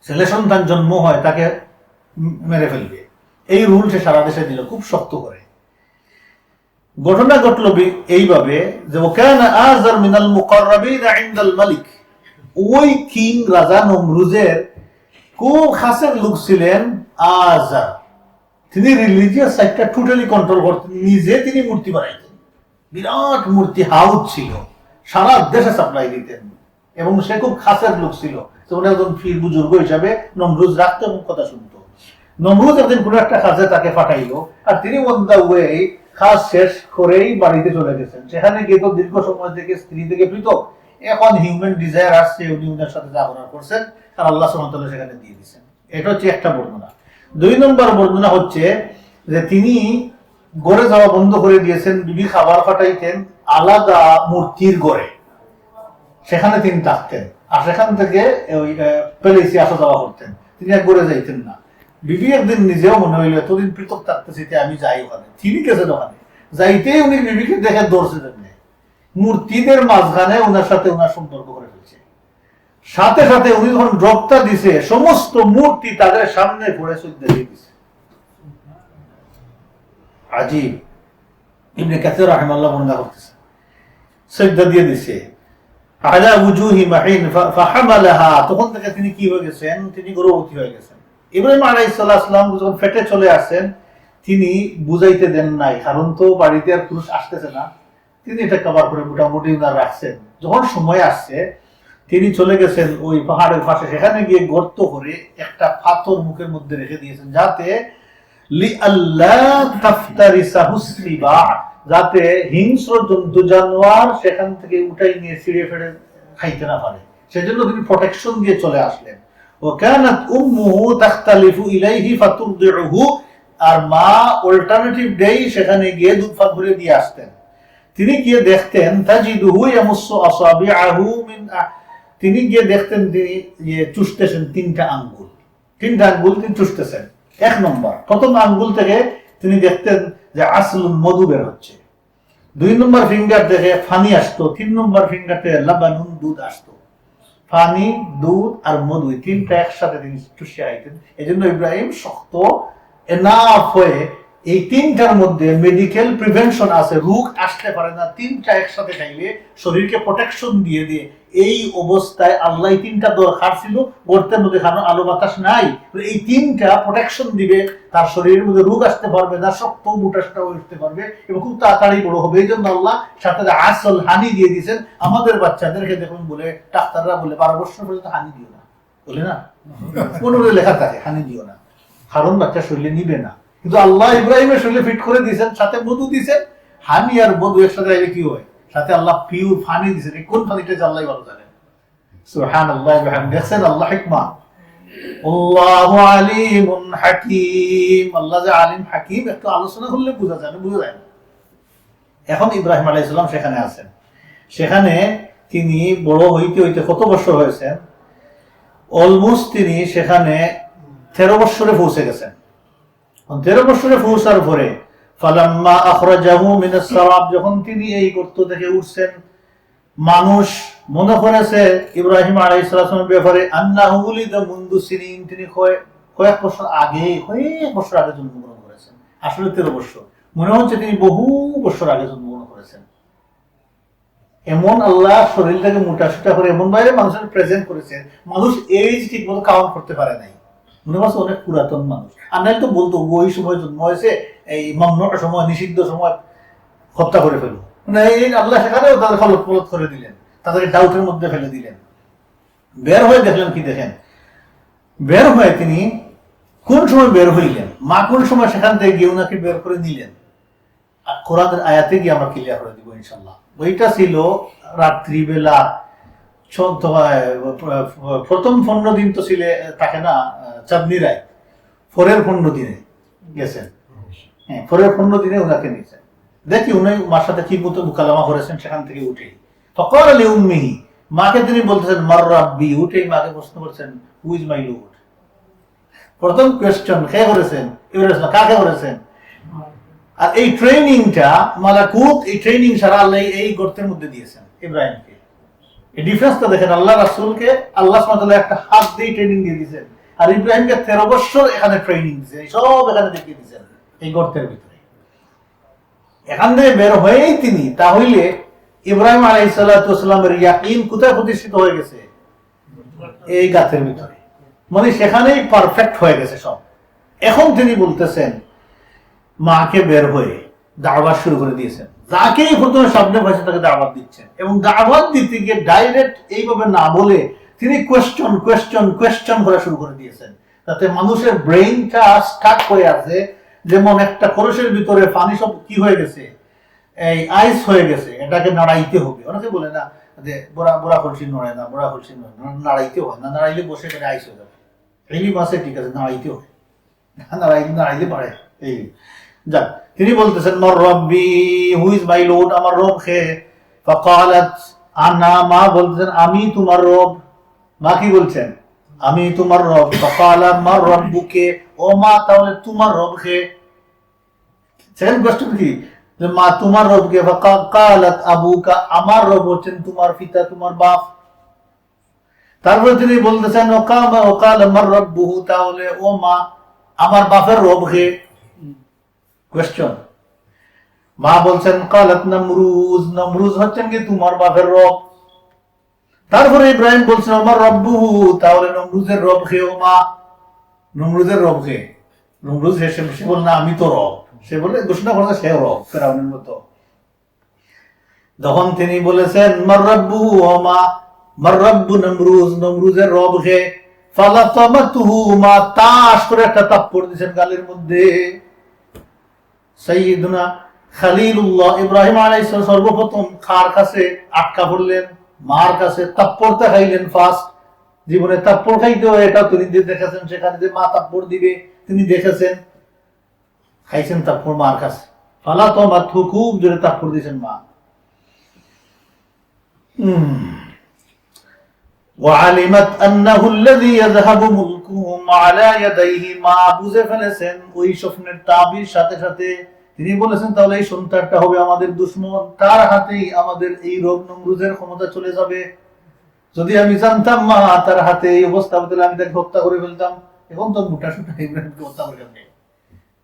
ছেলে সন্তান জন্ম হয়, তাকে মেরে ফেলবে। এই রুল সে সারা দেশে দিল খুব শক্ত করে। ঘটনা ঘটলো এইভাবে যে, ওয়াকানা আযার মিনাল মুকাররাবিন ইনদাল মালিক, ওই কিং রাজা নমরুজের খুব খাসের লোক ছিলেন আযার। তিনি রিলিজিয়াস সাইডটা টোটালি কন্ট্রোল করতেন, নিজে তিনি মূর্তি বানাইতেন, বিরাট মূর্তি হাউস ছিল, সারা দেশে সাপ্লাই দিতেন, এবং সে খুব খাসের লোক ছিল। যেমন একজন পীর বুজুর্গ হিসাবে নমরুজ রাখতো এবং কথা শুনতো। নমরুজ একদিন কোনো একটা কাজে তাকে পাঠাইলো, আর তিনি অন দা ওয়ে কাজ শেষ করেই বাড়িতে চলে গেছেন। সেখানে গিয়ে তো দীর্ঘ সময় থেকে স্ত্রী থেকে পৃথক, এখন হিউম্যান ডিজায়ার আসছে, উনি ওনার সাথে জাগরণ করছেন, আর আল্লাহ সুবহানাহু ওয়া তাআলা সেখানে দিয়ে দিয়েছেন। এটা হচ্ছে একটা বর্ণনা। 2 নম্বর বর্ণনা হচ্ছে যে তিনি গড়ে যাওয়া বন্ধ করে দিয়েছেন, বিবি খাবার পাঠাইতেন আলাদা মূর্তির গড়ে, সেখানে তিনি থাকতেন, আর সেখান থেকে ওই প্যালেসে আসা যাওয়া করতেন, তিনি আর গড়ে যাইতেন না। বিবি একদিন নিজেও মনে হইল এতদিন পৃথক থাকতেছি, আমি যাই ওখানে। তিনি গেছেন ওখানে, যাইতেই উনি বিবিকে দেখে দৌড়ছে, মূর্তিদের মাঝখানে ওনার সাথে ওনার সম্পর্ক করে ফেলছে। সাথে সাথে উনি যখন ড্রপটা দিছে, সমস্ত মূর্তি তাদের সামনে পড়ে সজ্জা দিয়ে দিছে। আজীব। ইবনে কাসির রাহিমাহুল্লাহ বর্ণনা করতেছে, সজ্জা দিয়ে দিছে আলা উজুহি মাহিন ফাহামালাহা। তখন থেকে তিনি কি হয়ে গেছেন? তিনি গর্ভবতী হয়ে গেছেন। ইব্রাহিম আলাইহিস সালাম যখন ফেটে চলে আসেন, তিনি বুঝাইতে দেন নাই, কারণ তো বাড়িতে আর পুরুষ আসতেছে না। তিনি এটা কভার করে মোটামুটি রাখছেন। যখন সময় আসছে, তিনি চলে গেছেন ওই পাহাড়ের পাশে, সেখানে গিয়ে গর্ত করে একটা পাথর মুখের মধ্যে রেখে দিয়েছেন, যাতে যাতে হিংস্র জন্তু জানোয়ার সেখান থেকে উঠাই নিয়ে ছিঁড়ে ফেড়ে খাইতে না পারে, সেজন্য তিনি প্রোটেকশন দিয়ে চলে আসলেন। وكانت امه تختلف اليه فترضعه, আর মা অল্টারনেটিভ ডেই সেখানে গিয়ে দুধ পাক ভরে দিয়ে আসতেন। তিনি গিয়ে দেখতেন তাজিদুহু ইয়ামুসসু আসাবিআহু মিন, তিনি গিয়ে দেখতেন তিনি চুষতেছেন 3টা আঙ্গুল, 3টা আঙ্গুল তিনি চুষতেছেন। 1 নম্বর প্রথম আঙ্গুল থেকে তিনি দেখতেন যে আসলুন মধু বের হচ্ছে, 2 নম্বর ফিঙ্গার থেকে ফানি আসতো, 3 নম্বর ফিঙ্গার থেকে লাবানুন দুধ আসতো। পানি, দুধ আর মধু, 3টা একসাথে তিনি চুষে আইতেন। এই জন্য ইব্রাহিম শক্ত এনাফ হয়ে, এই 3টার মধ্যে মেডিকেল প্রিভেনশন আছে, রোগ আসতে পারে না। 3টা একসাথে খাইলে শরীরকে প্রোটেকশন দিয়ে দিয়ে এই অবস্থায় আল্লাহ 3টা দরকার ছিল, গর্তের মধ্যে খানো আলো বাতাস নাই, এই 3টা প্রোটেকশন দিবে, তার শরীরের মধ্যে রোগ আসতে পারবে না, শক্ত মোটাসটা উঠতে পারবে এবং খুব তাড়াতাড়ি বড় হবে। এই জন্য আল্লাহ সাথে আসল হানি দিয়ে দিয়েছেন। আমাদের বাচ্চাদেরকে দেখুন বলে ডাক্তাররা বলে 12 বছর পর্যন্ত হানি দিও না, বলে না, কোনো লেখা থাকে হানি দিও না, কারণ বাচ্চা শরীরে নিবে না। কিন্তু আল্লাহ ইব্রাহিমের শরীরে ফিট করে দিয়েছেন, সাথে মধু দিয়েছেন। হানি আর মধু একসাথে আইলে কি হয়? সাথে আল্লাহ পিওর পানি দিয়েছেন। কোন পানিটা আল্লাহ ভালো জানেন। সুবহানাল্লাহ ওয়া বিহামদিহি। দেখছেন আল্লাহ হিকমা। আল্লাহু আলিমুন হাকীম। আল্লাহ যে আলিম হাকীম, একটু আলোচনা করলে বোঝা যায় না। এখন ইব্রাহিম আলাইহিস সালাম সেখানে আছেন। সেখানে তিনি বড় হইতে হইতে কত বছর হয়েছেন? অলমোস্ট তিনি সেখানে 13 বছরে পৌঁছে গেছেন। 13 বছরে পৌঁছার পরে ফালাম্মা আখরাজাহু মিনাস সারাব, যখন তিনি এই গর্ত থেকে উঠছেন, মানুষ মনে করেছে ইব্রাহিম আলাইহিস সালামের ব্যাপারে আন্নাহু উলিদা মুনদু সিনিন, তিনি কয়েক বছর আগে জন্মগ্রহণ করেছেন। আসলে 13 বছর মনে হচ্ছে তিনি বহু বছর আগে জন্মগ্রহণ করেছেন। এমন আল্লাহ শরীরটাকে মোটাসোটা করে এমন ভাবে মানুষের প্রেজেন্ট করেছেন, মানুষ এইজ ঠিক মতো কাউন্ট করতে পারে নাই, মনে হচ্ছে অনেক পুরাতন মানুষ। আর নাই তো বলতো ওই সময় জন্ম হয়েছে, এই মামনুর সময়, নিষিদ্ধ সময় হত্যা করে ফেলবো, মানে এই আল্লাহ সেখানেও তাদের ফলত করে দিলেন, তাদেরকে ডাউটের মধ্যে ফেলে দিলেন। বের হয়ে দেখলেন, কি দেখেন, বের হয়ে তিনি কোন সময় বের হইলেন, মা কোন সময় সেখান থেকে গিয়ে ওনাকে বের করে নিলেন, আর কোরআনের আয়াতে গিয়ে আমরা ক্লিয়ার করে দিব ইনশাল্লাহ। ওইটা ছিল রাত্রিবেলা, প্রথম 15 দিন তো ছিল থাকে না চাঁদনি রায়, পরের 15 দিনে গেছেন। হ্যাঁ, পরের 15 দিনে ওনাকে নিয়েছেন। দেখি উনি মার সাথে কি মতো মুকালামা করেছেন সেখান থেকে উঠে। ফকাল আলী উম্মিহি, মাকে তিনি বলতেছেন মার রাব্বি, উঠেই মাকে প্রশ্ন করছেন হু ইজ মাই লর্ড। প্রথম কোয়েশ্চন কে করেছেন? ইব্রাহিম, কাকে করেছেন? আর এই ট্রেনিংটা মালাকুত, এই ট্রেনিং সারা আল্লাহ এই গর্তের মধ্যে দিয়েছেন ইব্রাহিমকে। এই ডিফারেন্সটা দেখেন, আল্লাহ রাসূলকে আল্লাহ সুবহানাহু ওয়া তাআলা একটা হাত দিয়ে ট্রেনিং দিয়ে দিয়েছেন, আর ইব্রাহিমকে 13 বছর এখানে ট্রেনিং দিয়েছেন, সব এখানে দেখিয়ে দিয়েছেন এই গর্তের ভিতরে। এখান থেকে বের হয়েই তিনি, তাহলে ইব্রাহিম আলাইহিস সালাতু ওয়াস সালামের ইয়াকিন কোথায় প্রতিষ্ঠিত হয়ে গেছে? এই গাছের ভিতরে, মানে সেখানেই পারফেক্ট হয়ে গেছে সব। এখন তিনি বলতেছেন মাকে বের হয়ে দাওয়াত শুরু করে দিয়েছেন। যাকেই প্রথমে সামনে বসে তাকে দাওয়াত দিচ্ছেন, এবং দাওয়াত দিতে গিয়ে ডাইরেক্ট এইভাবে না বলে তিনি কোয়েশ্চন কোয়েশ্চন কোয়েশ্চন করা শুরু করে দিয়েছেন, তাতে মানুষের ব্রেইনটা স্টাক হয়ে আছে। যেমন একটা কলসের ভিতরে পানি সব কি হয়ে গেছে, এই আইস হয়ে গেছে, এটাকে নাড়াইতে হবে। অনেকে বলে না যে বড়া বড়া কলসি নড়ে না, বড়া কলসি নাড়াইতে হয় না, নাড়াইলে বসে এখানে আইস হয়ে যাবে। এই মাসে ঠিক আছে, নাড়াইতে হয়, নাড়াইলে পারে। এই যাক, তিনি বলতেছেন মর রব্বি, হু ইজ মাই লর্ড, আমার রব কে। ফাকালাত আনা, মা বলতেছেন আমি তোমার রব। মা কি বলছেন? আমি তোমার রব। ফাকালা মার রব্বুকে, ও মা তাহলে তোমার রব কে? সেকেন্ড কোশ্চেন কি, যে মা তোমার রব কে? ফাকালাত আবুকা, আমার রব হচ্ছেন তোমার পিতা, তোমার বাপ। তারপরে তিনি বলতেছেন ওকাল মার রব্বুহু, তাহলে ও মা আমার বাপের রব কে? কোয়েশ্চন। মা বলছেন কালাত নমরুজ, নমরুজ হচ্ছেন কি তোমার বাপের রব। তারপরে ইব্রাহিম বলছেন আমার রব্বুহু, তাহলে নমরুজের রব কে? ও মা নমরুজের রব কে? নমরুজ হেসে সে বল না আমি তো রব, সে বলে ঘোষণা করছে সে রব ফেরাউনের মতো। তখন তিনি বলেছেন মার রব্বুহু, ও মা মার রব্বু নমরুজ, নমরুজের রব কে? ফালাতামাতুহু, মা তাশ করে একটা থাপ্পড় দিয়েছেন গালের মধ্যে। সাইয়্যিদুনা খলিলুল্লাহ ইব্রাহিম আলাইহিস সালাম সর্বপ্রথম কার কাছে আটকা পড়লেন? মার কাছে। থাপ্পড়টা খাইলেন ফার্স্ট, জীবনে থাপ্পড় খাইতে হয় এটা তিনি দেখেছেন, সেখানে যে মা থাপ্পড় দিবে তিনি দেখেছেন, খাইছেন থাপ্পড় মার কাছে। ফালাতামাতুহু, খুব জোরে থাপ্পড় দিয়েছেন মা। وعلمت أنه الذي يذهب ملكهم على يديه, মা বুঝে ফেলেছেন ওই স্বপ্নের তাবির সাথে সাথে। তিনি বলেছেন তাহলে এই সন্তানটা হবে আমাদের দুশমন, তার হাতেই আমাদের এই রব নমরুজের ক্ষমতা চলে যাবে। যদি আমি জানতাম মা তার হাতে এই অবস্থা হবে, তাহলে আমি তাকে হত্যা করে ফেলতাম। এখন তো মোটা সোটা ইব্রাহিমকে হত্যা করে ফেলবে,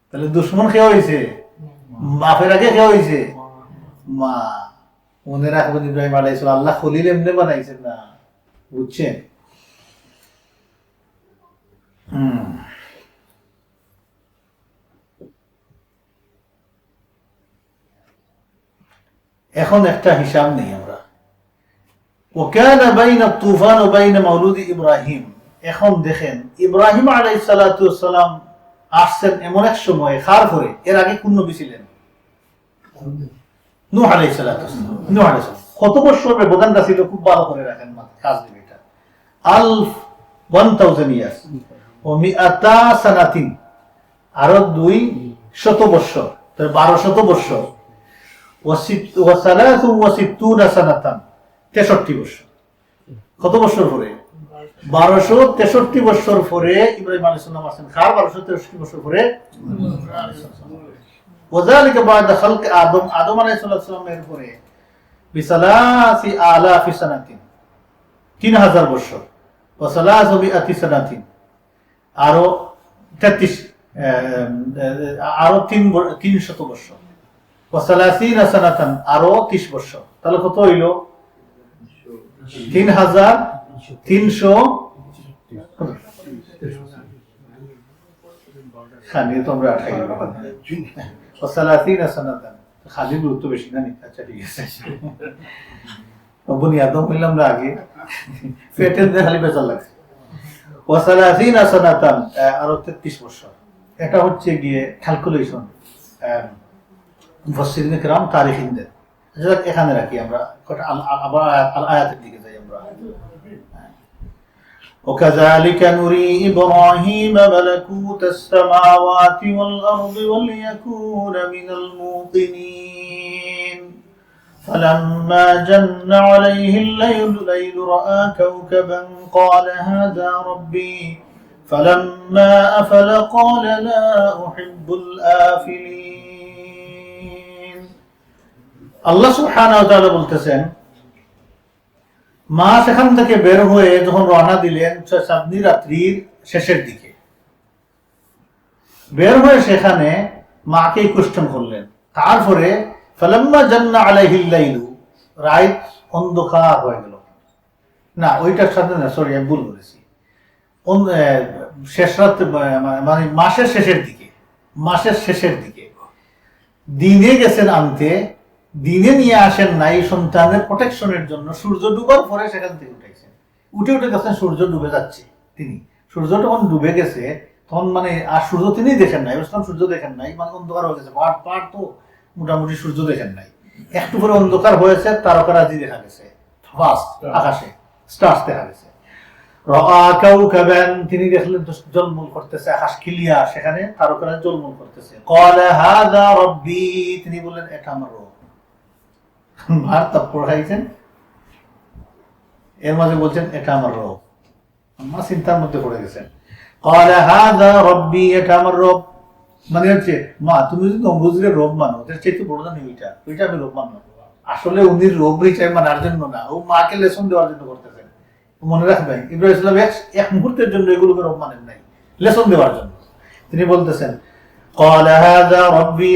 তাহলে দুশমন কে হয়েছে? বাপের আগে কে হয়েছে? মা। মনে রাখবেন ইব্রাহিম আলাইহিস সালাম আল্লাহ খলিল এমনি বানাইছেন না, বুঝছেন? এখন একটা হিসাব নেই আমরা। ওয়াকানা বাইনা তুফান ও বাইনা মাউলুদ ইব্রাহিম। এখন দেখেন ইব্রাহিম আলাইহিস সালাতু ওয়াস সালাম আসছেন এমন এক সময়, খার করে এর আগে কোন নবী ছিলেন? নূহ আলাইহিস সালাতু ওয়াস সালাম। নূহ আলাইহিস সালাম কত বছর ব্যবধানটা ছিল, খুব ভালো করে রাখেন, কাজ দিবে এটা। 1000 ইয়ার্স ও মিআতা সানাতিন, আরো 200 বছর, 1200 বছর। ওয়া সালাসু ওয়া সিত্তুনা সানাতান, 63 বছর। কত বছর পরে? 1263 বছর পরে ইব্রাহিম আলাইহিস সালাম আসেন। কার 1263 বছর পরে? ওয়াযালিকা বা'দা খালকি আদম, আদম আলাইহিস সালাম এর পরে বিসালাসি আলাফি সানাতিন, 3000 বছর। ওয়া সালাসু মিআতি সানাতিন, আরো 33, আরো 300 বছর। ওয়া সালাসিনা সানাতান, আরো 30 বছর। তাহলে কত হইল? 3300। খালি তোমরা 28 সানাতান, খালি গুরুত্ব বেশি না। আচ্ছা ঠিক আছে, বুনিয়াদম হইলাম না আগে, পেটের দিয়ে খালি বেচার লাগছে। ওয়াসালাসিনা সানাতান, আরো 33 বছর। এটা হচ্ছে গিয়ে ক্যালকুলেশন মুফাসসিরিনে কেরাম, তারিখিনদের। এখানে রাখি আমরা, আবার আয়াতের দিকে যাই আমরা। وكذلك نري إبراهيم ملكوت السماوات والأرض وليكون من الموقنين فلما جن عليه الليل رأى كوكبا قال هذا ربي فلما أفل قال لا أحب الآفلين. الله سبحانه وتعالى বলতেছেন মা সেখান থেকে বের হয়ে যখন রওনা দিলেন চাঁদনি রাত্রির শেষের দিকে, বের হয়ে সেখানে মাকে কোশ্চেন করলেন। তারপরে ফালাম্মা জান্না আলাইহিল লাইলু, রাত অন্ধকার হয়ে গেল। না, ওইটার সাথে না, সরি আমি ভুল বলেছি। শেষ রাত মানে মাসের শেষের দিকে, মাসের শেষের দিকে দিনে গেছেন আনতে, দিনে নিয়ে আসেন নাই সন্তানের প্রোটেকশনের জন্য। সূর্য ডুবার পরে সেখান থেকে উঠেছেন, উঠে দেখছেন সূর্য ডুবে যাচ্ছে। তিনি সূর্য যখন ডুবে গেছে তখন মানে আর সূর্য তিনি দেখেন নাই, সূর্য দেখেন নাই, মানে অন্ধকার হয়ে গেছে, পাহাড় তো মোটামুটি সূর্য দেখেন নাই। একটু পরে অন্ধকার হয়েছে, তারকারাজি দেখা গেছে, ফার্স্ট আকাশে স্টার্স দেখা গেছে। তিনি দেখলেন জলমল করতেছে, আকাশ ক্লিয়ার, সেখানে তারকারা জলমল করতেছে। তিনি বললেন এটা আমার রব। মার তাপ্পড় খাইছেন, এর মাঝে বলছেন এটা আমার রব। মা চিন্তার মধ্যে পড়ে গেছেন। এটা আমার রব মানে হচ্ছে, মা তুমি যদি নমরুজের রব মানো, চাইতে বড় না ওইটা আমি রব মানো। আসলে উনি রব হিসাবে মানার জন্য না, ও মাকে লেসন দেওয়ার জন্য করতেছেন। মনে রাখবেন ইব্রাহিম ইসলাম এক মুহূর্তের জন্য এগুলোকে রব মানেন নাই, লেসন দেওয়ার জন্য। তিনি বলতেছেন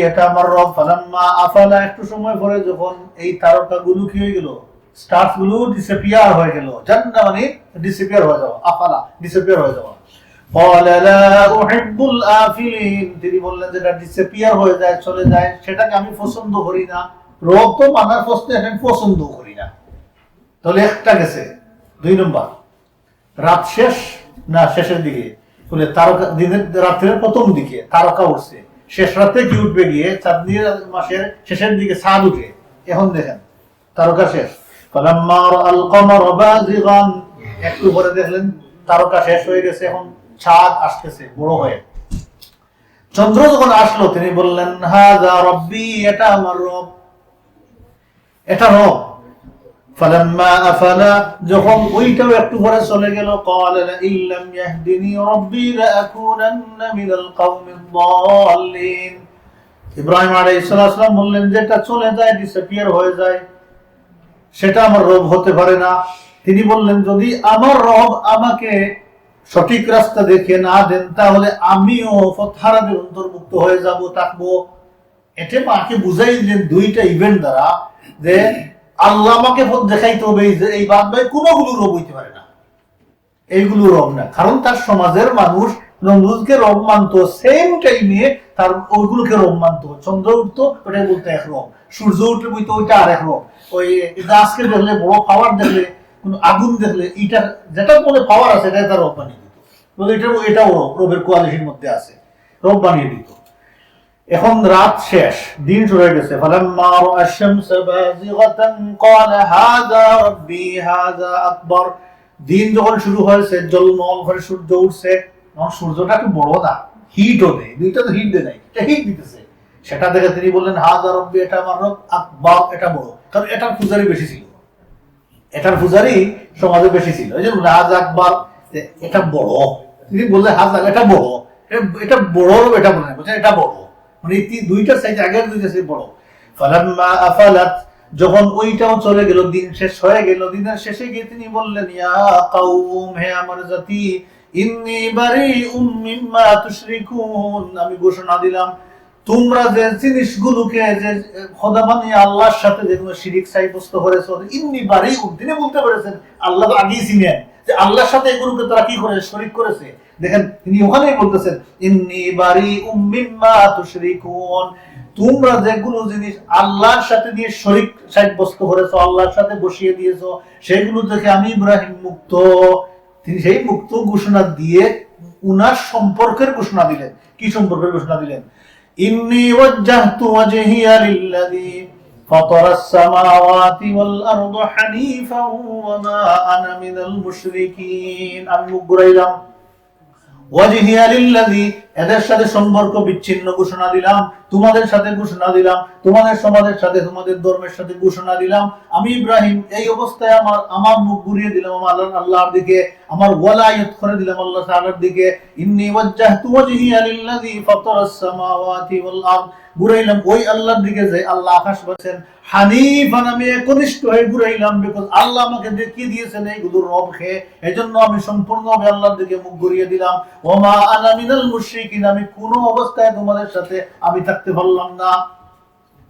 এটা আমার রব। ফালাম্মা আফালা, একটু সময় পরে যখন এই তারকাগুলো কি হয়ে গেল, স্টার্স গুলো ডিসঅ্যাপিয়ার হয়ে গেল। জান্না মানে ডিসঅ্যাপিয়ার হয়ে যাওয়া, আফালা ডিসঅ্যাপিয়ার হয়ে যাওয়া। তিনি বললেন যেটা ডিসঅ্যাপিয়ার হয়ে যায়, চলে যায়, সেটাকে আমি পছন্দ করি না। রব তো মানার প্রশ্নে পছন্দ করি না। তাহলে একটা গেছে। 2 নম্বর, রাত শেষ না শেষের দিকে, বলে তারকা দিনের রাত্রের প্রথম দিকে তারকা উঠছে, শেষ রাতে কি উঠবে গিয়ে চাঁদনি মাসের শেষের দিকে চাঁদ উঠে। এখন দেখেন তারকা শেষ। একটু পরে দেখলেন তারকা শেষ হয়ে গেছে, এখন চাঁদ আসতেছে বড় হয়ে। চন্দ্র যখন আসলো তিনি বললেন হাযা রাব্বি, এটা আমার রব, এটা রব। ফালাম্মা আফালা, যখন ওইটাও একটু পরে চলে গেল, ক্বালা লাইন লাম ইয়াহদিনি রাব্বি লাআকুনান্না মিনাল কওমিদ দাল্লিন। ইব্রাহিম আলাইহিস সালাম বললেন যেটা চলে যায়, ডিসঅ্যাপিয়ার হয়ে যায়, সেটা আমার রব হতে পারে না। তিনি বললেন যদি আমার রব আমাকে সঠিক রাস্তা দেখে না দেন, তাহলে আমিও পথহারাদের অন্তর্ভুক্ত হয়ে যাব, থাকবো। এটা মাকে বুঝাই দিলেন দুইটা ইভেন্ট দ্বারা, যে আল্লাহ আমাকে পথ দেখাইতে হবে, এই বাদ ভাই কোনগুলো রব হইতে পারে না, এইগুলো রব না। কারণ তার সমাজের মানুষ নমরুদকে রব মানতো, সেম টাইমে তার ওইগুলোকে রব মানতো। চন্দ্র উঠতো, ওটাই বলতো এক রব, সূর্য উঠলে বলতো ওইটা আর এক রব। ওই গাছকে দেখলে, বড় পাওয়ার দেখলে, কোন আগুন দেখলে, এটা যেটা বলে পাওয়ার আছে এটা তার রব বানিয়ে দিত, বলে এটাও রবের কোয়ালিটির মধ্যে আছে, রব বানিয়ে দিত। এখন রাত শেষ, দিন শুরু হয়ে গেছে। ফালাম্মা রাআ আশ-শামসা বাযিগাতান ক্বালা হাযা রাব্বি হাযা আকবার। দিন যখন শুরু হয়েছে, জলমল করে সূর্য উঠছে, তখন সূর্যটা একটু বড় না, হিটও নেই, দুইটা তো হিট দেয় নাই, এটা হিট দিতেছে। সেটা দেখে তিনি বললেন হাযা রাব্বি, এটা আমার রব, আকবার, এটা বড়। কারণ এটার পূজারি বেশি ছিল, এটার পূজারি সমাজে বেশি ছিল, এই জন্য হাযা আকবার, এটা বড়। তিনি বললেন হাযা, এটা বড়, এটা বড়, এটা বলে বলছেন এটা বড়, মানে দুইটা সাইজ, আগের দুইটা সাইজ বড়। ফালাম্মা আফালাত, যখন ওইটাও চলে গেল, দিন শেষ হয়ে গেল, দিনের শেষে গিয়ে তিনি বললেন ইয়া কাওম, হে আমার জাতি, ইন্নী বারিউম মিম্মা তুশরিকুন, আমি ঘোষণা দিলাম তোমরা যে জিনিসগুলোকে যে খোদা বানিয়ে আল্লাহর সাথে যেগুলো শিরিক সাব্যস্ত করেছো, ইন্নী বারিউম, তিনি বলতে পেরেছেন আল্লাহ আগেই চিনেন যে আল্লাহর সাথে এগুলোকে তারা কি করে শরীক করেছে। দেখেন তিনি ওখানেই বলতেছেন ইন্নী বারিউম মিম্মা তুশরিকুন, তোমরা যেগুলো জিনিস আল্লাহর সাথে দিয়ে শরীক সাব্যস্ত করেছো, আল্লাহর সাথে বসিয়ে দিয়েছো, সেগুলো থেকে আমি ইব্রাহিম মুক্ত। তিনি সেই মুক্ত ঘোষণা দিয়ে উনার সম্পর্কের ঘোষণা দিলেন। কি সম্পর্কের ঘোষণা দিলেন? ইন্নী ওয়াজ্জাহতু ওয়াজহিয়া লিল্লাযী ফাতারাস সামাওয়াতি ওয়াল আরদা হানিফাও ওয়া মা আনা মিনাল মুশরিকিন। আমি মুখ ঘুরাইলাম, ওয়াজহিয়া লিল্লাযী, এদের সাথে সম্পর্ক বিচ্ছিন্ন ঘোষণা দিলাম, তোমাদের সাথে ঘোষণা দিলাম, তোমাদের সমাজের সাথে, তোমাদের ধর্মের সাথে ঘোষণা দিলাম। আমি ইব্রাহিম এই অবস্থায় আমার মুখ ঘুরিয়ে দিলাম আল্লাহর দিকে, আমার ওয়ালায়াত করে দিলাম আল্লাহ তাআলার দিকে। ইন্নী ওয়াজ্জাহতু ওয়াজহিয়া লিল্লাযী ফাতারাস সামাওয়াতি ওয়াল আরদ, ঘুরাইলাম ওই আল্লাহর দিকে যে আল্লাহ আকাশ বানাচ্ছেন। হানিফান, আমি একনিষ্ঠ হয়ে ঘুরাইলাম, বিকজ আল্লাহ আমাকে দেখিয়ে দিয়েছেন এইগুলোর রবকে, এজন্য আমি সম্পূর্ণভাবে আল্লাহর দিকে মুখ ঘুরিয়ে দিলাম। ওয়া মা আনা মিনাল মুশরিকিন, আমি কোন অবস্থায় তোমাদের সাথে আমি থাকতে পারলাম না।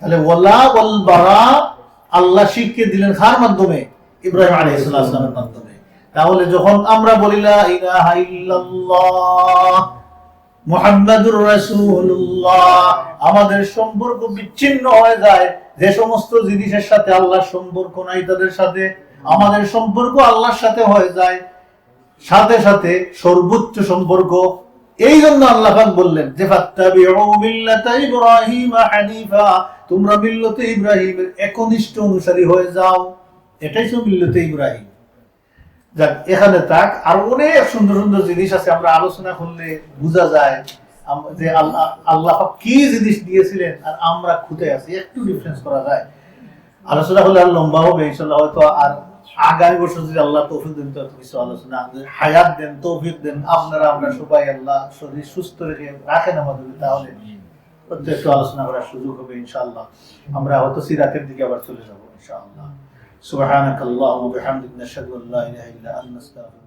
তাহলে ওয়ালা ওয়াল বারা আল্লাহ শিখিয়ে দিলেন কার মাধ্যমে? ইব্রাহিম আলাইহিস সালামের মাধ্যমে। তাহলে যখন আমরা বলি লা ইলাহা ইল্লাল্লাহ মুহাম্মাদুর রাসূলুল্লাহ, আমাদের সম্পর্ক বিচ্ছিন্ন হয়ে যায়, যে সমস্ত জিনিসের সাথে আল্লাহর সম্পর্ক নাই তাদের সাথে আমাদের সম্পর্ক আল্লাহর সাথে হয়ে যায়, সাথে সাথে সর্বোচ্চ সম্পর্ক। এই জন্য আল্লাহ পাক বললেন যে ফাত্তাবিউ মিল্লাতা ইব্রাহিম হানিফা, তোমরা মিল্লাতে ইব্রাহিমের একনিষ্ঠ অনুসারী হয়ে যাও। এটাই তো মিল্লাতে ইব্রাহিম। যাক, এখানে থাক। আর অনেক সুন্দর সুন্দর জিনিস আছে, আমরা আলোচনা করলে বোঝা যায় যে আল্লাহ কি জিনিস দিয়েছিলেন আর আমরা খুঁজে আছি, একটু ডিফারেন্স করা যায়। আলোচনা করলে আর লম্বা হবে ইনশাআল্লাহ, হয়তো আর আগামী বছর যদি আল্লাহ তৌফিক দেন তো কিছু আলোচনা, হায়াত দেন, তৌফিক দেন, আপনারা আমরা সবাই আল্লাহ শরীর সুস্থ রেখে রাখেন আমাদের, তাহলে একটু আলোচনা করার সুযোগ হবে ইনশাআল্লাহ। আমরা হয়তো সিরাতের দিকে আবার চলে যাবো ইনশাআল্লাহ। সুবহানাকাল্লাহুম্মা ওয়া বিহামদিকা, নাশহাদু আল্লা ইলাহা ইল্লা আনতা, নাস্তাগফিরুকা।